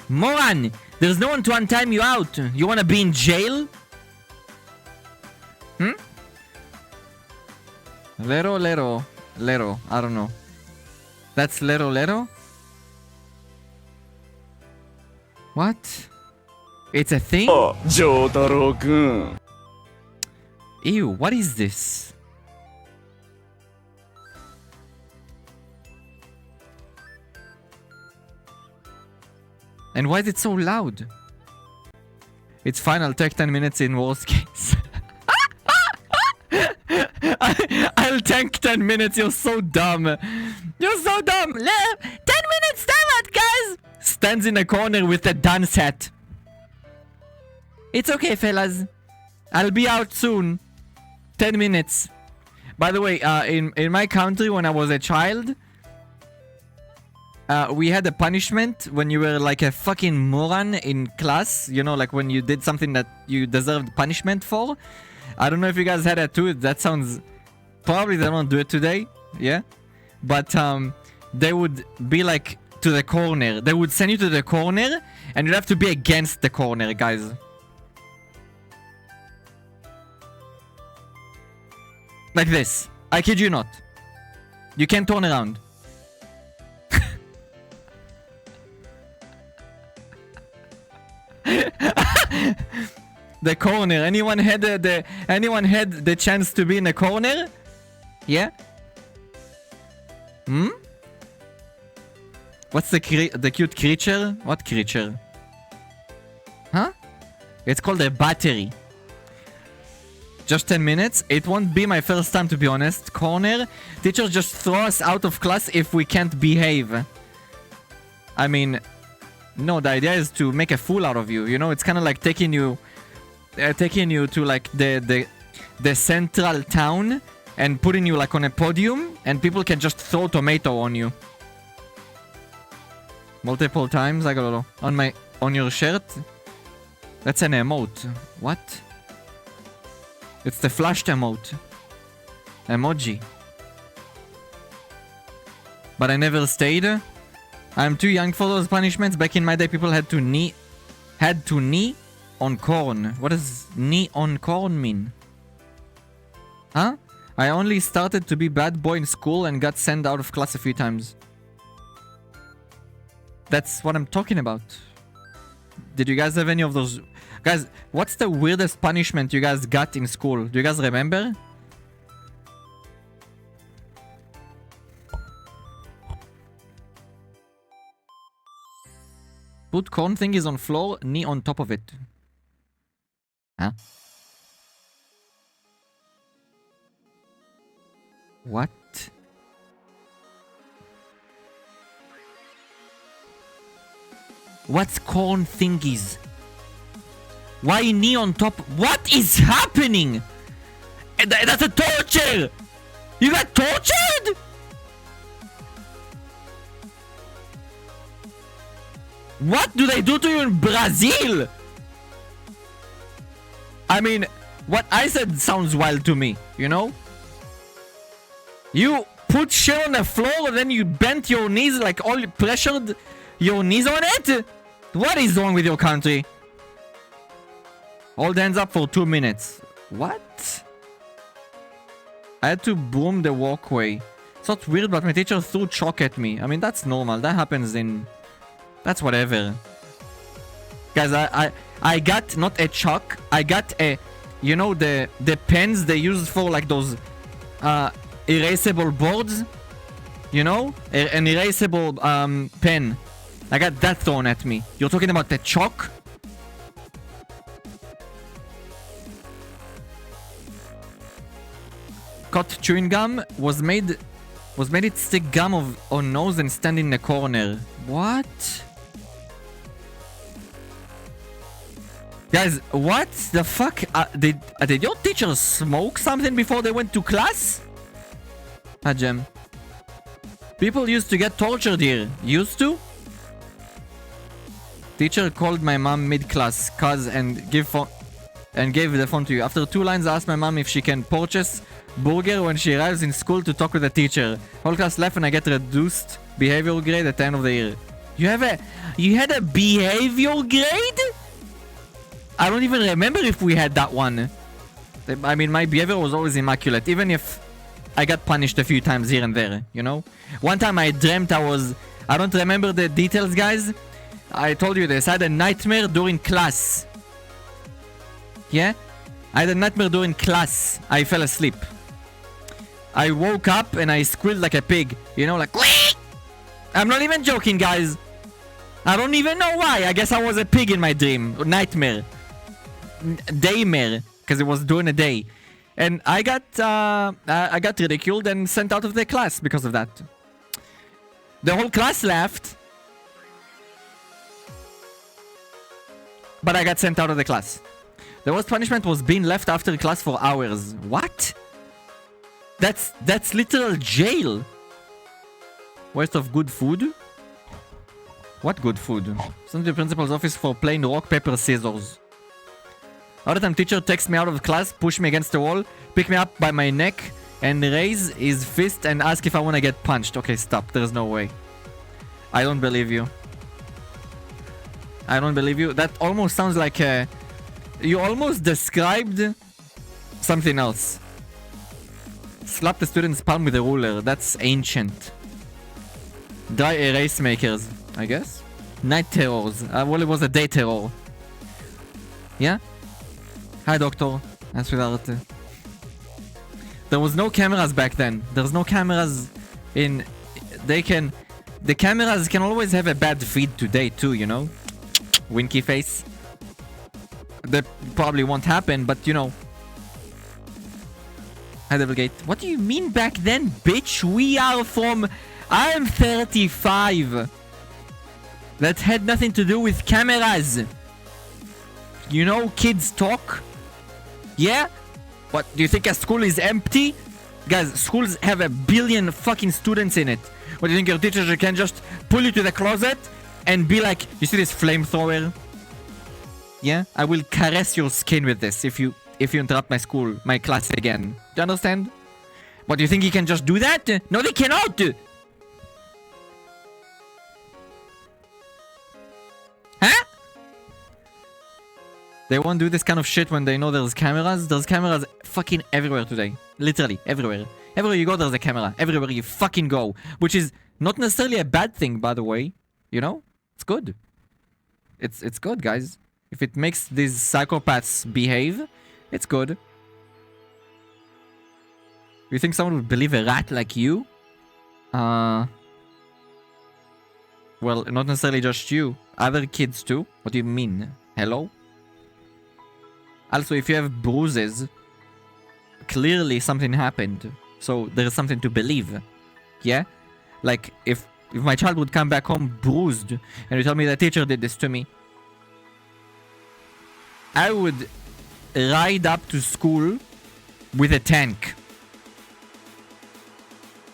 Moran, there's no one to untime you out. You wanna be in jail? Lero, Lero, Lero. I don't know. That's Lero, Lero? What? It's a thing? Ew, what is this? And why is it so loud? It's fine, I'll take 10 minutes in worst case. I'll tank 10 minutes, you're so dumb. You're so dumb. 10 minutes, damn it, guys! Stands in a corner with a dance hat. It's okay, fellas. I'll be out soon. 10 minutes. By the way, in my country, when I was a child, we had a punishment when you were like a fucking moron in class. You know, like when you did something that you deserved punishment for. I don't know if you guys had that too. That sounds... Probably they don't do it today. Yeah? But they would be like to the corner. They would send you to the corner and you'd have to be against the corner, guys. Like this. I kid you not. You can't turn around. The corner. Anyone had the chance to be in a corner? Yeah? What's the cute creature? What creature? Huh? It's called a battery. Just 10 minutes. It won't be my first time, to be honest. Corner. Teachers just throw us out of class if we can't behave. I mean, no, the idea is to make a fool out of you. You know, it's kind of like taking you to like the central town and putting you like on a podium, and people can just throw tomato on you. Multiple times, I got on your shirt. That's an emote. What? It's the flashed emote. Emoji. But I never stayed. I'm too young for those punishments. Back in my day, people had to knee on corn. What does knee on corn mean? Huh? I only started to be bad boy in school and got sent out of class a few times. That's what I'm talking about. Did you guys have any of those? Guys, what's the weirdest punishment you guys got in school? Do you guys remember? Put corn thingies on floor, knee on top of it. Huh? What? What's corn thingies? Why knee on top? What is happening? That's a torture! You got tortured? What do they do to you in Brazil? I mean, what I said sounds wild to me, you know? You put shit on the floor and then you bent your knees, like all pressured your knees on it? What is wrong with your country? Hold hands up for 2 minutes. What? I had to broom the walkway. It's not weird, but my teacher threw chalk at me. I mean, that's normal. That happens in... That's whatever. Guys, I got not a chalk. I got a... You know, the pens they use for like those erasable boards? You know? An erasable pen. I got that thrown at me. You're talking about the chalk? Cut chewing gum was made it stick gum on nose and stand in the corner. What? Guys, what the fuck? Did your teachers smoke something before they went to class? Gem. People used to get tortured here. Used to? Teacher called my mom mid-class, and gave the phone to you. After 2 lines, I asked my mom if she can purchase burger when she arrives in school to talk with the teacher. Whole class left and I get reduced behavior grade at the end of the year. You had a behavior grade? I don't even remember if we had that one. I mean, my behavior was always immaculate, even if I got punished a few times here and there, you know? One time I dreamt I don't remember the details, guys. I told you this. I had a nightmare during class. Yeah? I had a nightmare during class. I fell asleep. I woke up and I squealed like a pig. You know, like... Wee! I'm not even joking, guys. I don't even know why. I guess I was a pig in my dream. Nightmare. Daymare. Because it was during the day. And I got ridiculed and sent out of the class because of that. The whole class laughed. But I got sent out of the class. The worst punishment was being left after class for hours. What? That's literal jail. Waste of good food? What good food? Send to the principal's office for playing rock, paper, scissors. All the time teacher takes me out of class, push me against the wall, pick me up by my neck, and raise his fist and ask if I want to get punched. Okay, stop. There's no way. I don't believe you. I don't believe you. That almost sounds like you almost described something else. Slap the student's palm with a ruler. That's ancient. Dry erase makers, I guess. Night terrors. Well, it was a day terror. Yeah? Hi, doctor. That's without... There was no cameras back then. There's no cameras in... The cameras can always have a bad feed today too, you know? Winky face. That probably won't happen, but you know. Hi, Devilgate. What do you mean back then, bitch? We are from... I'm 35. That had nothing to do with cameras. You know, kids talk. Yeah? What, do you think a school is empty? Guys, schools have 1 billion fucking students in it. What, do you think your teachers can just pull you to the closet and be like, you see this flamethrower? Yeah? I will caress your skin with this if you interrupt my class again. Do you understand? What, do you think he can just do that? No, they cannot! Huh? They won't do this kind of shit when they know there's cameras. There's cameras fucking everywhere today. Literally, everywhere. Everywhere you go, there's a camera. Everywhere you fucking go. Which is not necessarily a bad thing, by the way. You know? It's good. It's good, guys. If it makes these psychopaths behave, it's good. You think someone would believe a rat like you? Well, not necessarily just you. Other kids too. What do you mean? Hello? Also, if you have bruises, clearly something happened. So there is something to believe. Yeah? Like, if my child would come back home bruised, and you tell me the teacher did this to me, I would ride up to school with a tank.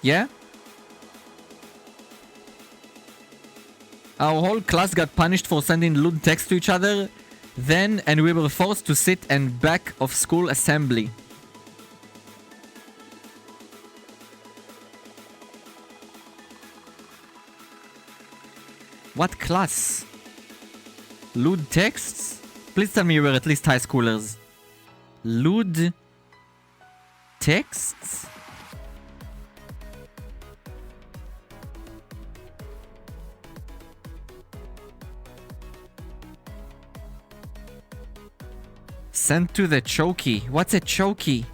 Yeah? Our whole class got punished for sending lewd texts to each other then, and we were forced to sit and back of school assembly. What class? Lewd texts? Please tell me you were at least high schoolers. Lewd texts? Sent to the chokey. What's a chokey?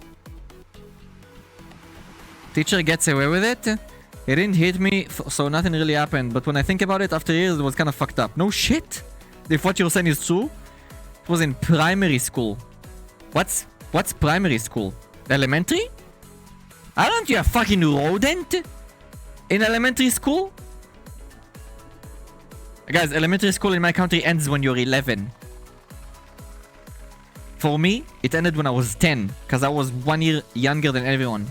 Teacher gets away with it? It didn't hit me, so nothing really happened. But when I think about it, after years, it was kind of fucked up. No shit! If what you're saying is true, it was in primary school. What's primary school? Elementary? Aren't you a fucking rodent? In elementary school? Guys, elementary school in my country ends when you're 11. For me, it ended when I was 10, because I was 1 year younger than everyone.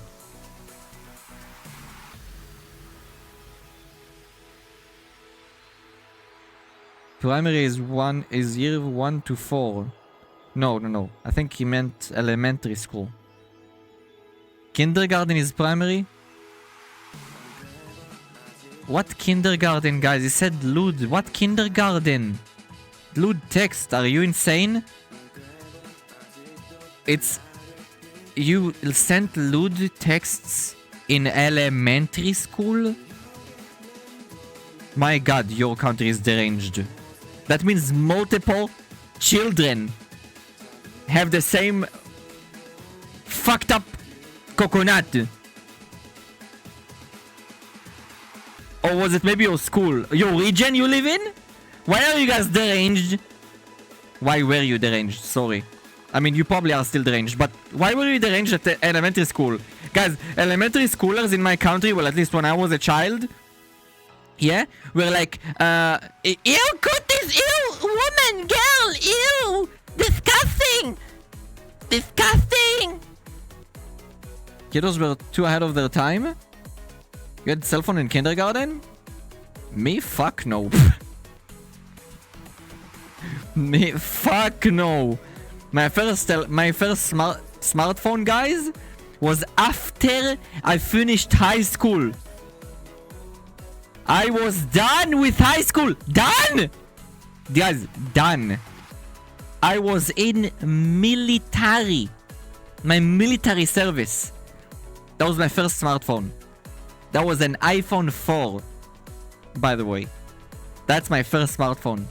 Primary is year 1 to 4. No. I think he meant elementary school. Kindergarten is primary? What kindergarten, guys? He said lewd. What kindergarten? Lewd text. Are you insane? You sent lewd texts in elementary school? My god, your country is deranged. That means multiple children have the same fucked up coconut. Or was it maybe your school? Your region you live in? Why are you guys deranged? Why were you deranged? Sorry. I mean, you probably are still deranged, but why were you deranged at the elementary school? Guys, elementary schoolers in my country, well, at least when I was a child, yeah, were like, ew, cuties, ew, woman, girl, ew, disgusting, disgusting. Kiddos were too ahead of their time? You had cell phone in kindergarten? Me? Fuck no. Me? Fuck no. My first smartphone, guys, was after I finished high school. I was done with high school. Done! Guys, done. I was in military. My military service. That was my first smartphone. That was an iPhone 4, by the way. That's my first smartphone.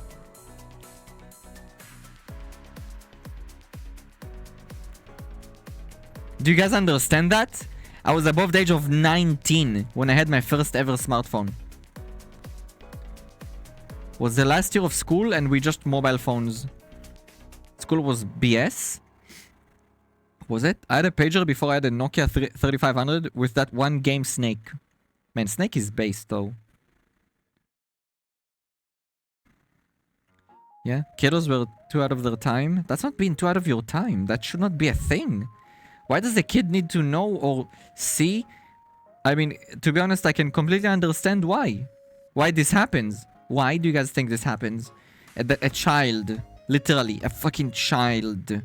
Do you guys understand that? I was above the age of 19 when I had my first ever smartphone. Was the last year of school and we just mobile phones. School was BS. Was it? I had a pager before I had a Nokia 3500 with that one game Snake. Man, Snake is base though. Yeah, kiddos were 2 out of their time. That's not being 2 out of your time. That should not be a thing. Why does a kid need to know or see? I mean, to be honest, I can completely understand why. Why this happens. Why do you guys think this happens? A child, literally, a fucking child,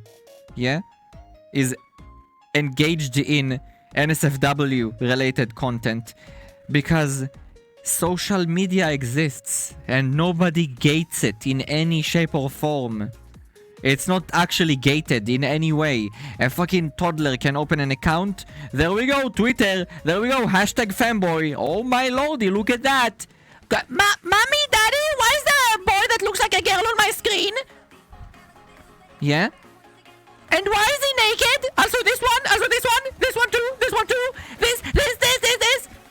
yeah, is engaged in NSFW related content because social media exists and nobody gates it in any shape or form. It's not actually gated in any way. A fucking toddler can open an account. There we go, Twitter. There we go, hashtag fanboy. Oh my lordy, look at that. Mommy, daddy, why is there a boy that looks like a girl on my screen? Yeah? And why is he naked? Also this one, this one too, this.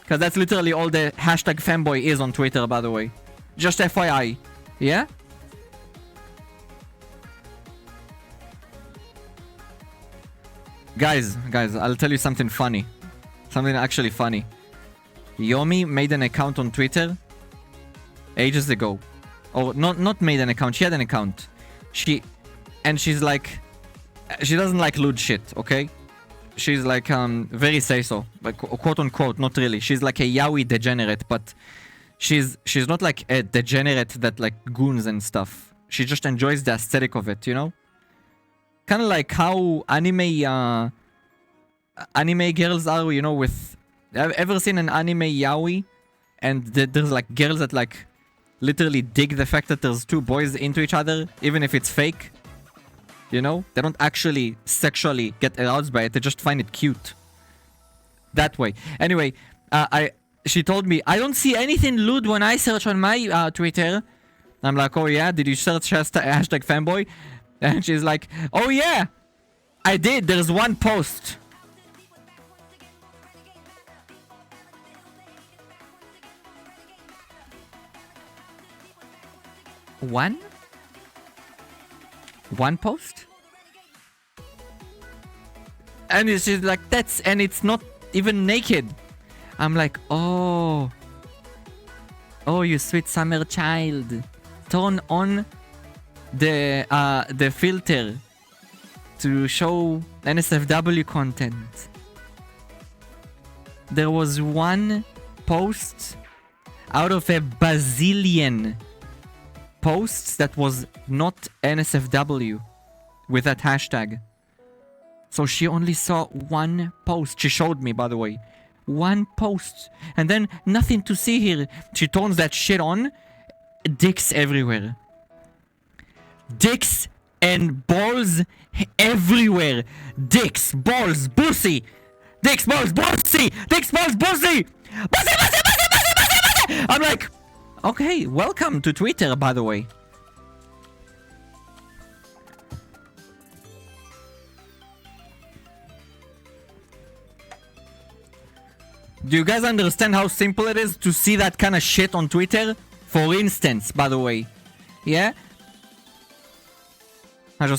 Because that's literally all the hashtag fanboy is on Twitter, by the way. Just FYI. Yeah? Guys, I'll tell you something funny. Something actually funny. Yomi made an account on Twitter ages ago. Or not made an account, she had an account. She's like, she doesn't like lewd shit, okay? She's like very say-so, like quote unquote, not really. She's like a yaoi degenerate, but she's not like a degenerate that like goons and stuff. She just enjoys the aesthetic of it, you know? Kind of like how anime girls are, you know, with... I've ever seen an anime yaoi and there's like girls that like literally dig the fact that there's 2 boys into each other, even if it's fake. You know? They don't actually sexually get aroused by it, they just find it cute. That way. Anyway, she told me, I don't see anything lewd when I search on my Twitter. I'm like, oh yeah, did you search hashtag fanboy? And she's like, oh yeah, I did. There's one post. One post? And she's like, and it's not even naked. I'm like, oh, you sweet summer child. Turn on the filter to show NSFW content. There was one post out of a bazillion posts that was not NSFW with that hashtag. So she only saw one post. She showed me, by the way. One post. And then nothing to see here. She turns that shit on. Dicks everywhere. Dicks and balls everywhere. Dicks, balls, pussy. Dicks, balls, pussy. Dicks, balls, pussy. Pussy. I'm like, okay, welcome to Twitter, by the way. Do you guys understand how simple it is to see that kind of shit on Twitter? For instance, by the way. Yeah? You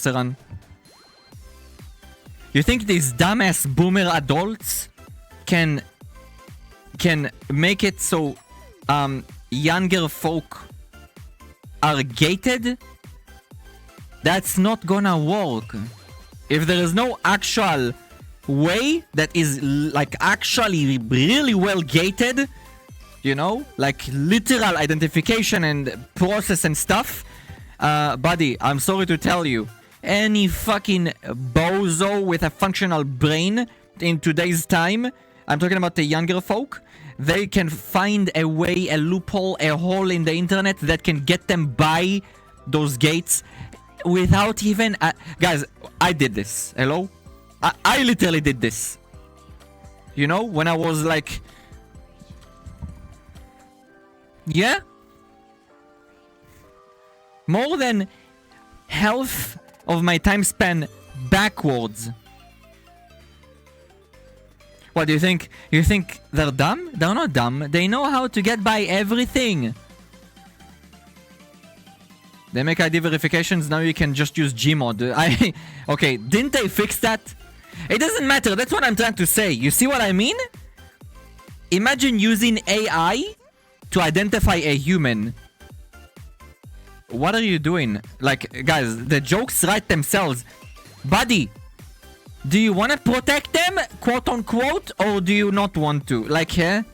think these dumbass boomer adults can make it so younger folk are gated? That's not gonna work. If there is no actual way that is like actually really well gated, you know, like literal identification and process and stuff, buddy, I'm sorry to tell you, any fucking bozo with a functional brain in today's time, I'm talking about the younger folk, they can find a way, a loophole, a hole in the internet that can get them by those gates without even... guys, I did this. Hello? I literally did this. You know, when I was like... Yeah? More than half of my time span backwards. What do you think? You think they're dumb? They're not dumb. They know how to get by everything. They make ID verifications. Now you can just use Gmod. Okay, didn't they fix that? It doesn't matter. That's what I'm trying to say. You see what I mean? Imagine using AI to identify a human. What are you doing? Like, guys, the jokes write themselves. Buddy, do you want to protect them, quote unquote, or do you not want to? Like, here.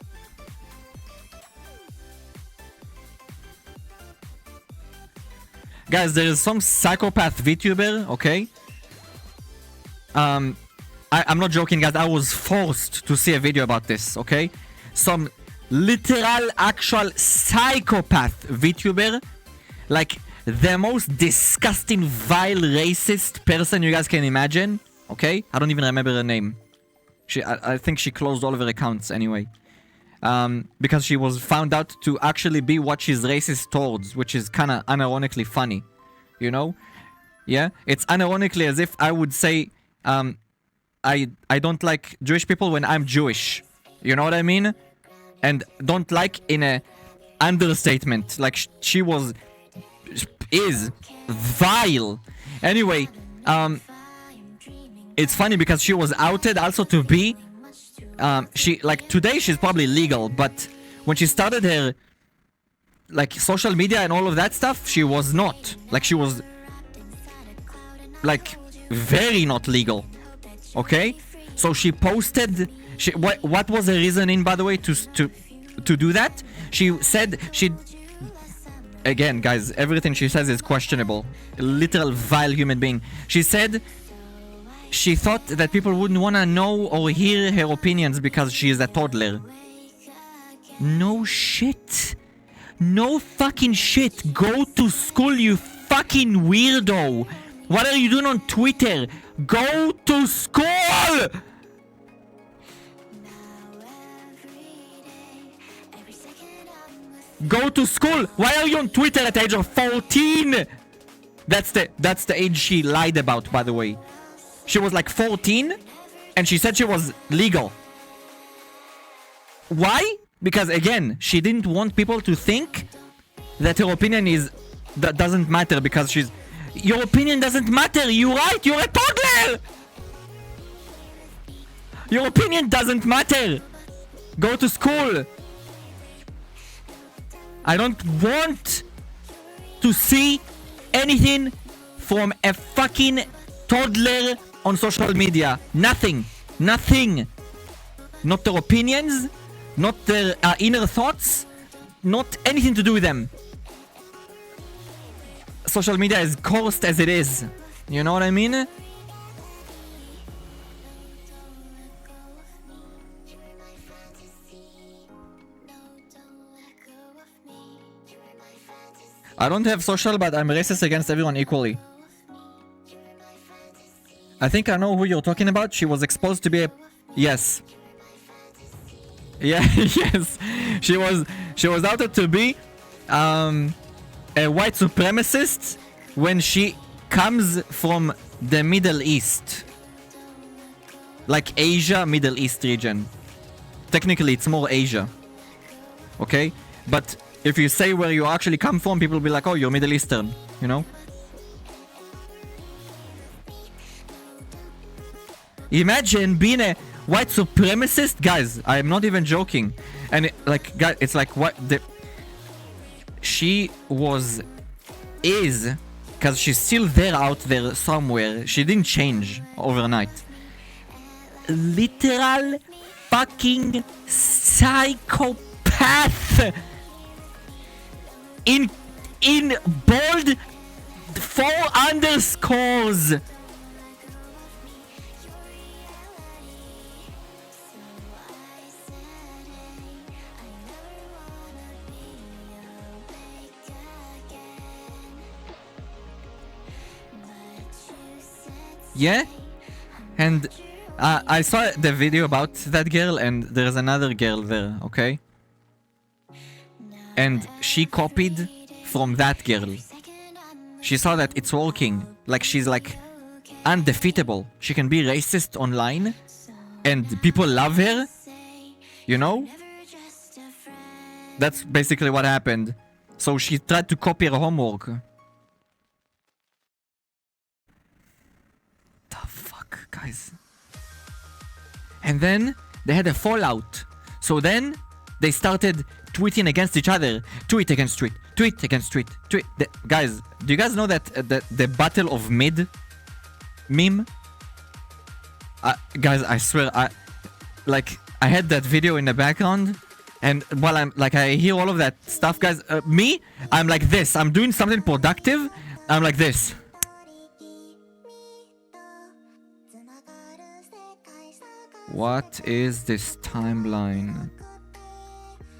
Guys, there is some psychopath VTuber, okay? I'm not joking, guys. I was forced to see a video about this, okay? Some literal, actual psychopath VTuber. Like, the most disgusting, vile, racist person you guys can imagine. Okay? I don't even remember her name. I think she closed all of her accounts anyway. Because she was found out to actually be what she's racist towards, which is kind of unironically funny. You know? Yeah? It's unironically as if I would say, I don't like Jewish people when I'm Jewish. You know what I mean? And don't like in a understatement. Like, she is vile. Anyway, it's funny because she was outed also to be she, like, today she's probably legal, but when she started her, like, social media and all of that stuff, she was not. Like, she was, like, very not legal. Okay? So she posted, what was her reasoning, by the way, to do that? She said she, again, guys, everything she says is questionable. A literal vile human being. She said she thought that people wouldn't want to know or hear her opinions because she is a toddler. No shit. No fucking shit. Go to school, you fucking weirdo. What are you doing on Twitter? Go to school! Go to school! Why are you on Twitter at the age of 14? That's the age she lied about, by the way. She was like 14 and she said she was legal. Why? Because again, she didn't want people to think that her opinion doesn't matter because she's... Your opinion doesn't matter, you're right, you're a toddler! Your opinion doesn't matter! Go to school! I don't want to see anything from a fucking toddler on social media. Nothing. Nothing. Not their opinions, not their inner thoughts, not anything to do with them. Social media is cursed as it is. You know what I mean? I don't have social, but I'm racist against everyone equally. I think I know who you're talking about. She was exposed to be a... Yes. Yeah, yes. She was outed to be a white supremacist when she comes from the Middle East. Like Asia, Middle East region. Technically, it's more Asia. Okay? But if you say where you actually come from, people will be like, oh, you're Middle Eastern. You know? Imagine being a white supremacist. Guys, I'm not even joking. And like, guys, it's like what the... She is, because she's still there out there somewhere. She didn't change overnight. Literal fucking psychopath. In bold 4 underscores. Yeah? And I saw the video about that girl and there's another girl there, okay? And she copied from that girl. She saw that it's working. Like, she's like undefeatable. She can be racist online and people love her. You know? That's basically what happened. So she tried to copy her homework. The fuck, guys? And then they had a fallout. So then they started tweeting against each other. Tweet against tweet. Tweet against tweet. Tweet. Guys, do you guys know that the Battle of Mid meme? Guys, I swear, I had that video in the background, and while I'm like, I hear all of that stuff, guys. I'm like this. I'm doing something productive. I'm like this. What is this timeline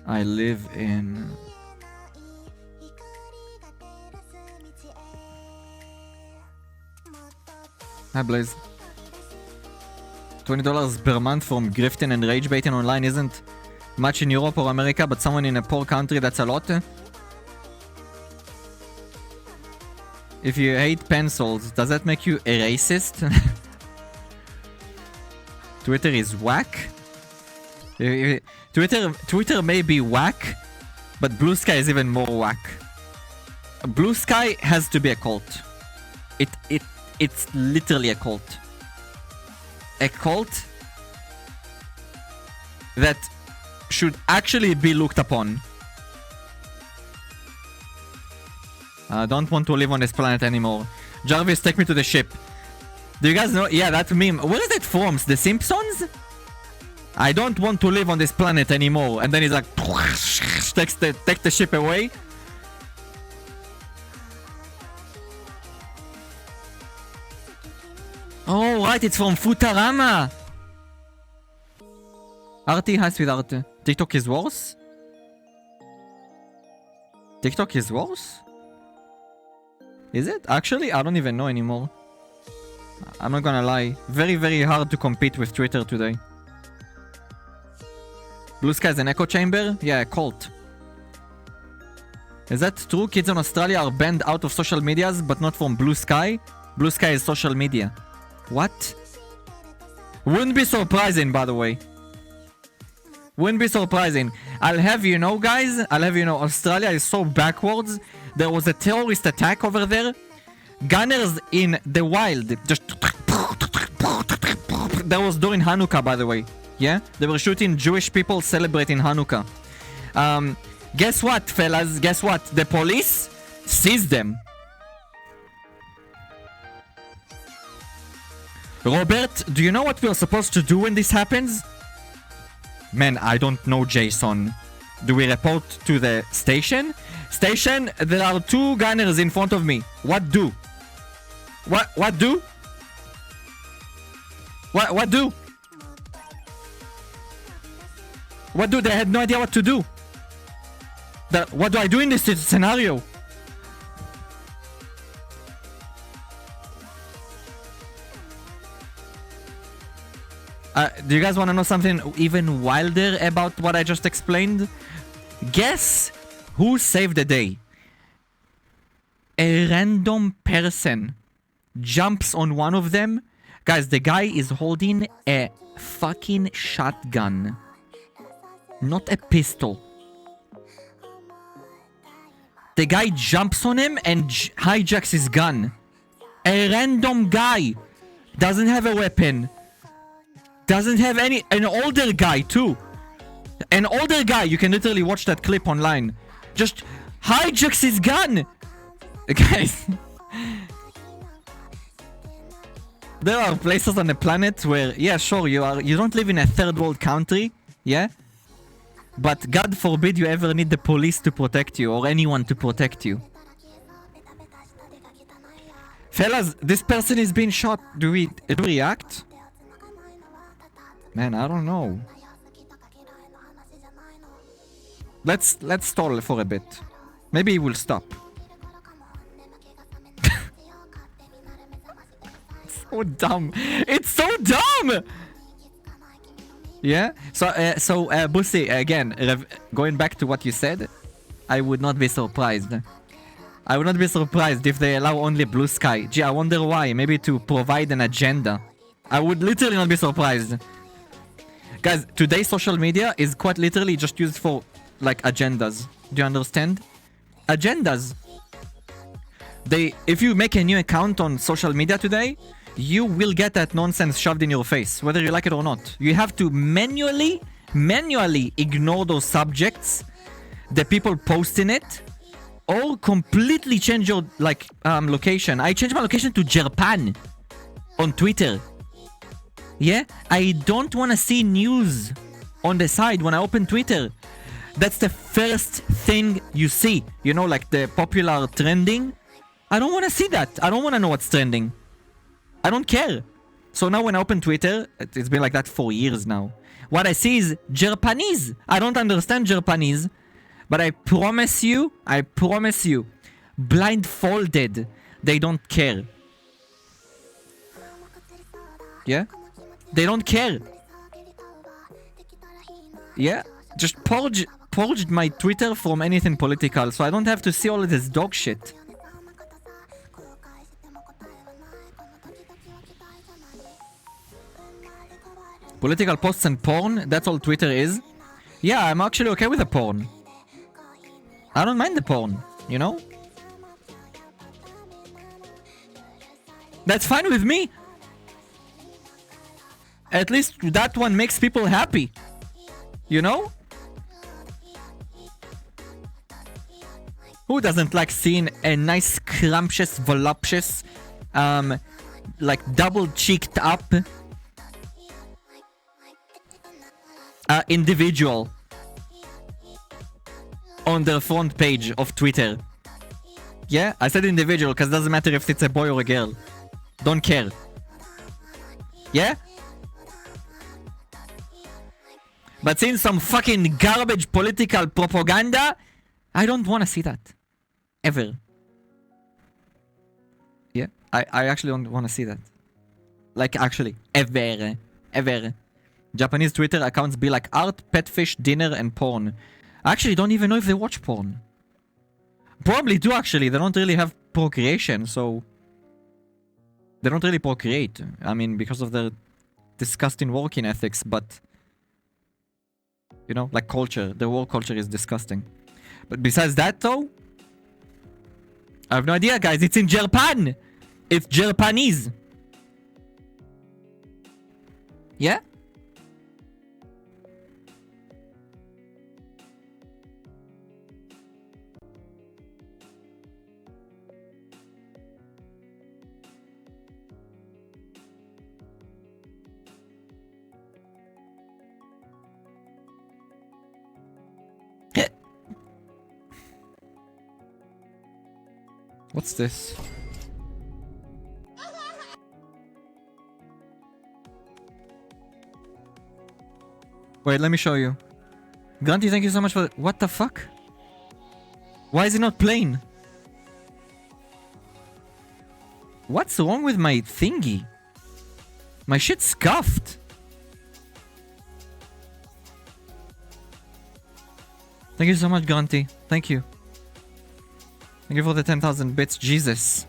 I live in? Hi, Blaze. $20 per month from grifting and rage baiting online isn't much in Europe or America, but someone in a poor country, that's a lot. If you hate pencils, does that make you a racist? Twitter is whack. Twitter may be whack, but Blue Sky is even more whack. Blue Sky has to be a cult. It's literally a cult. A cult that should actually be looked upon. I don't want to live on this planet anymore. Jarvis, take me to the ship. Do you guys know? Yeah, that meme. Where is it from? The Simpsons? I don't want to live on this planet anymore. And then he's like, take the ship away. Oh, right, it's from Futurama. Artie, hi, sweetheart. TikTok is worse? TikTok is worse? Is it? Actually, I don't even know anymore. I'm not gonna lie. Very, very hard to compete with Twitter today. Blue Sky is an echo chamber? Yeah, a cult. Is that true? Kids in Australia are banned out of social medias, but not from Blue Sky? Blue Sky is social media. What? Wouldn't be surprising, by the way. Wouldn't be surprising. I'll have you know, guys. I'll have you know, Australia is so backwards. There was a terrorist attack over there. Gunners in the wild. Just... That was during Hanukkah, by the way. Yeah? They were shooting Jewish people celebrating Hanukkah. Guess what, fellas? Guess what? The police seized them. Robert, do you know what we're supposed to do when this happens? Man, I don't know, Jason. Do we report to the station? Station, there are 2 gunners in front of me. What do? What do? What do? What do? They had no idea what to do. What do I do in this scenario? Do you guys want to know something even wilder about what I just explained? Guess who saved the day? A random person jumps on one of them. Guys, the guy is holding a fucking shotgun. Not a pistol. The guy jumps on him and hijacks his gun. A random guy. Doesn't have a weapon. Doesn't have any... An older guy too. An older guy. You can literally watch that clip online. Just hijacks his gun. Guys. There are places on the planet where... Yeah, sure, you don't live in a third world country. Yeah? But God forbid you ever need the police to protect you. Or anyone to protect you. Fellas, this person is being shot. Do we react? Man, I don't know. Let's stall for a bit. Maybe he will stop. So dumb. It's so dumb. Yeah. So Bussy, again, going back to what you said, I would not be surprised. I would not be surprised if they allow only Blue Sky. Gee, I wonder why. Maybe to provide an agenda. I would literally not be surprised. Guys, today's social media is quite literally just used for, like, agendas. Do you understand? Agendas. If you make a new account on social media today, you will get that nonsense shoved in your face, whether you like it or not. You have to manually ignore those subjects, the people posting it, or completely change your location. I changed my location to Japan on Twitter. Yeah, I don't want to see news on the side when I open Twitter. That's the first thing you see. You know, like the popular trending. I don't want to see that. I don't want to know what's trending. I don't care. So now when I open Twitter, it's been like that for years now. What I see is Japanese. I don't understand Japanese. But I promise you, blindfolded, they don't care. Yeah? They don't care. Yeah? Just purged my Twitter from anything political, so I don't have to see all of this dog shit. Political posts and porn, that's all Twitter is. Yeah, I'm actually okay with the porn. I don't mind the porn, you know? That's fine with me. At least that one makes people happy. You know? Who doesn't like seeing a nice, scrumptious, voluptuous, like double-cheeked up individual on the front page of Twitter? Yeah, I said individual because it doesn't matter if it's a boy or a girl. Don't care. Yeah? But seeing some fucking garbage political propaganda, I don't want to see that. Ever. Yeah? I actually don't want to see that. Like, actually. Ever. Ever. Japanese Twitter accounts be like art, petfish, dinner, and porn. I actually don't even know if they watch porn. Probably do, actually. They don't really have procreation, so... They don't really procreate. I mean, because of their disgusting working ethics, but... You know, like culture. Their work culture is disgusting. But besides that, though... I have no idea, guys. It's in Japan! It's Japanese! Yeah? What's this? Wait, let me show you. Grunty, thank you so much for... What the fuck? Why is it not playing? What's wrong with my thingy? My shit's scuffed. Thank you so much, Grunty. Thank you. Thank you for the 10,000 bits. Jesus.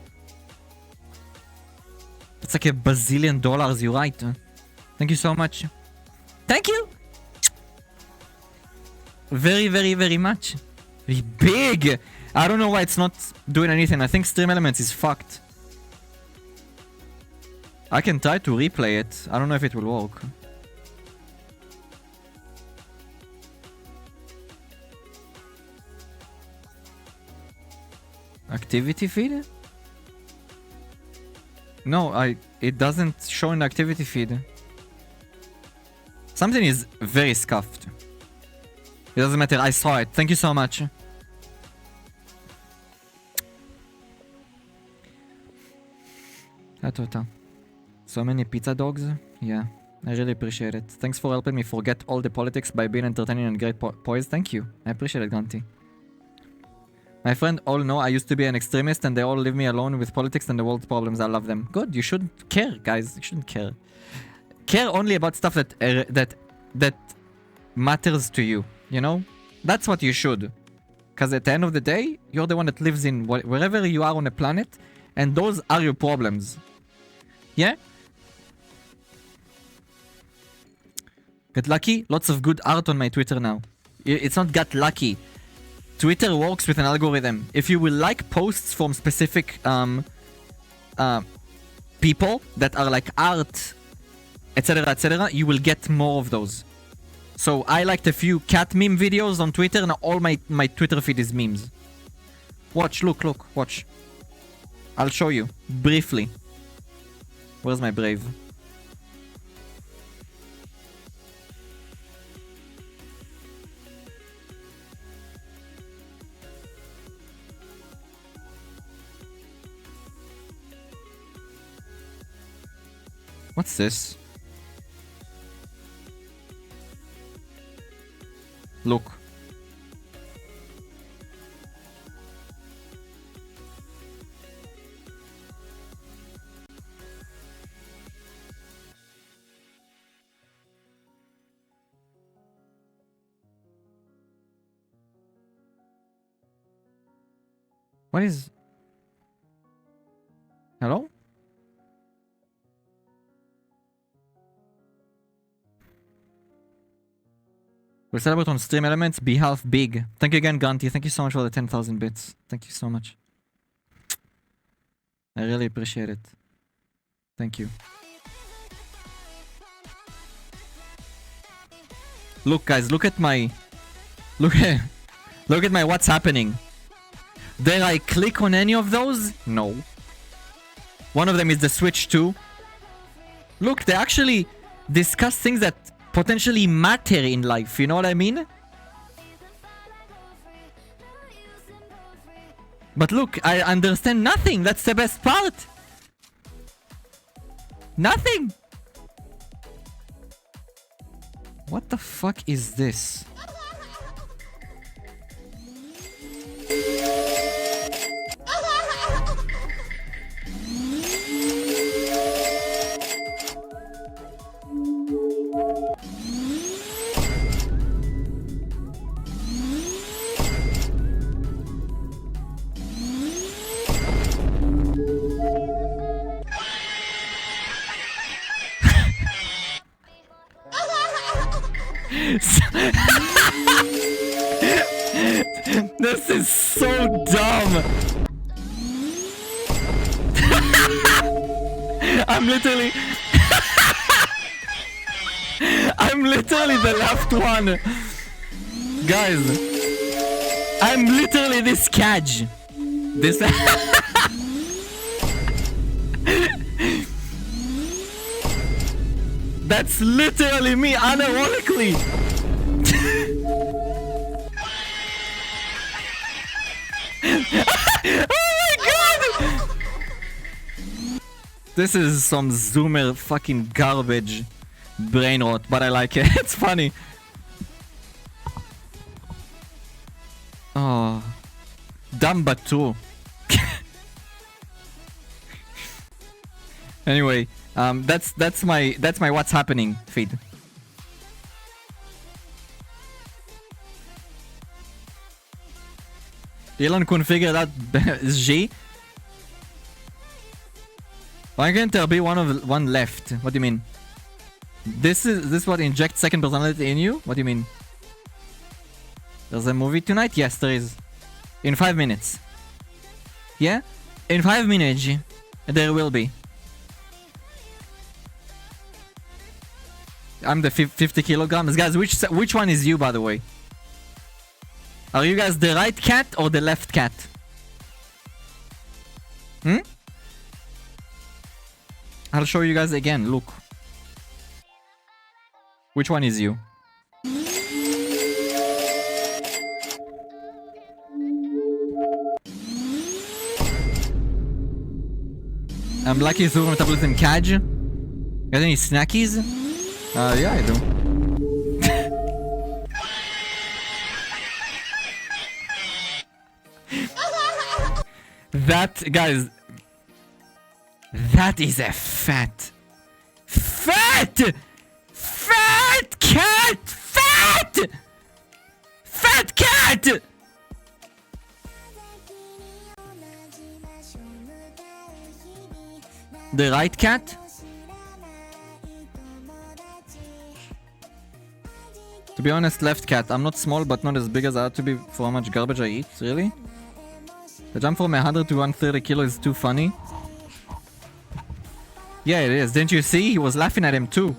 That's like $1 bazillion, you're right. Huh? Thank you so much. Thank you! Very, very, very much. Big! I don't know why it's not doing anything. I think Stream Elements is fucked. I can try to replay it. I don't know if it will work. Activity feed? No, it doesn't show in the activity feed. Something is very scuffed. It doesn't matter, I saw it. Thank you so much. So many pizza dogs? Yeah, I really appreciate it. Thanks for helping me forget all the politics by being entertaining and great poise. Thank you. I appreciate it, Ganti. My friend all know I used to be an extremist and they all leave me alone with politics and the world's problems. I love them. Good, you shouldn't care, guys. You shouldn't care. Care only about stuff that matters to you, you know? That's what you should. Because at the end of the day, you're the one that lives in wherever you are on the planet, and those are your problems. Yeah? Got lucky? Lots of good art on my Twitter now. It's not got lucky. Twitter works with an algorithm. If you will like posts from specific people that are like art, etc., you will get more of those. So I liked a few cat meme videos on Twitter, and all my Twitter feed is memes. Watch, look, watch. I'll show you briefly. Where's my Brave? What's this? Look. What is... Hello? We'll celebrate on stream elements. Be half big. Thank you again, Ganti. Thank you so much for the 10,000 bits. Thank you so much. I really appreciate it. Thank you. Look, guys, look at my... Look at my what's happening. Did I click on any of those? No. One of them is the Switch 2. Look, they actually discuss things that potentially matter in life, you know what I mean? But look, I understand nothing. That's the best part. Nothing. What the fuck is this? This is so dumb. I'm literally the left one. Guys, I'm literally this Caj. This That's literally me, unironically. Oh my god! This is some zoomer fucking garbage brain rot, but I like it. It's funny. Oh, dumb but true. Anyway, that's my what's happening feed. Elon couldn't figure out G. Why can't there be one left? What do you mean? This what injects second personality in you? What do you mean? There's a movie tonight? Yes, there is. In 5 minutes. Yeah? In 5 minutes, there will be. I'm the 50 kilograms. Guys, which one is you, by the way? Are you guys the right cat or the left cat? I'll show you guys again. Look. Which one is you? I'm lucky through metabolism Kaj. Got any snackies? Yeah, I do. That, guys, that is a fat cat! Fat cat! The right cat? To be honest, left cat. I'm not small, but not as big as I ought to be for how much garbage I eat. Really? The jump from 100 to 130 kilo is too funny. Yeah, it is. Didn't you see? He was laughing at him too.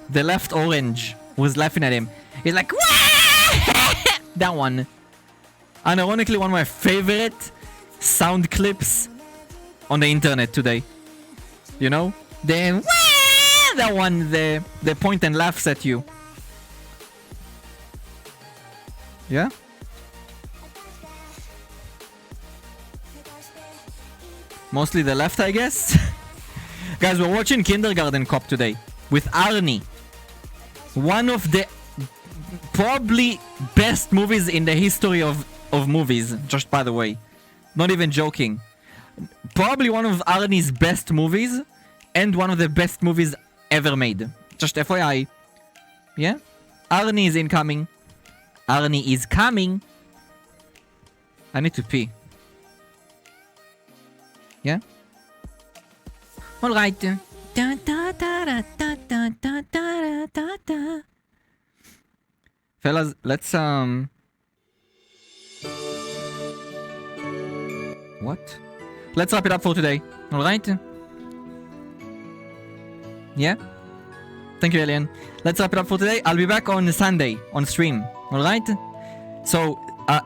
The left orange was laughing at him. He's like, that one. And ironically, one of my favorite sound clips on the internet today. You know? The that one, the point and laughs at you. Yeah? Mostly the left, I guess. Guys, we're watching Kindergarten Cop today with Arnie. One of the probably best movies in the history of movies, just by the way. Not even joking. Probably one of Arnie's best movies and one of the best movies ever made. Just FYI. Yeah? Arnie is incoming. Arnie is coming. I need to pee. Yeah? Alright. Fellas, let's what? Let's wrap it up for today. Alright? Yeah? Thank you, Alien. Let's wrap it up for today. I'll be back on Sunday on stream. Alright? So,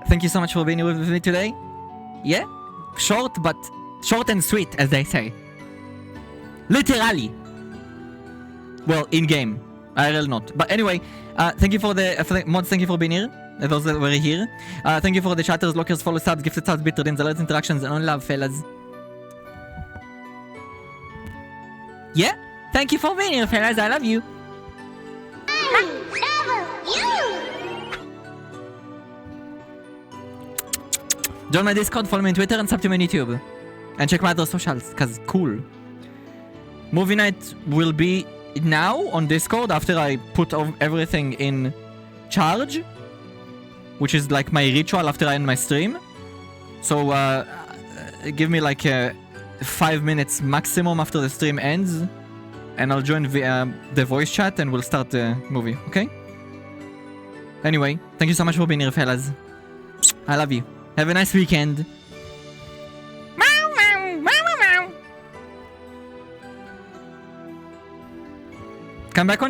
thank you so much for being here with me today. Yeah? Short and sweet, as they say. Literally. Well, in-game. IRL not. But anyway, thank you for the mods, thank you for being here. Those that were here. Thank you for the chatters, lockers, follow subs, gifted subs, bitter dins, alerts, interactions, and on love, fellas. Yeah? Thank you for being here, fellas. I love you. Join my Discord, follow me on Twitter, and sub to me on YouTube. And check my other socials, cause cool. Movie night will be now on Discord after I put everything in charge, which is like my ritual after I end my stream. So give me like 5 minutes maximum after the stream ends, and I'll join the voice chat and we'll start the movie, okay? Anyway, thank you so much for being here, fellas. I love you. Have a nice weekend. Come back on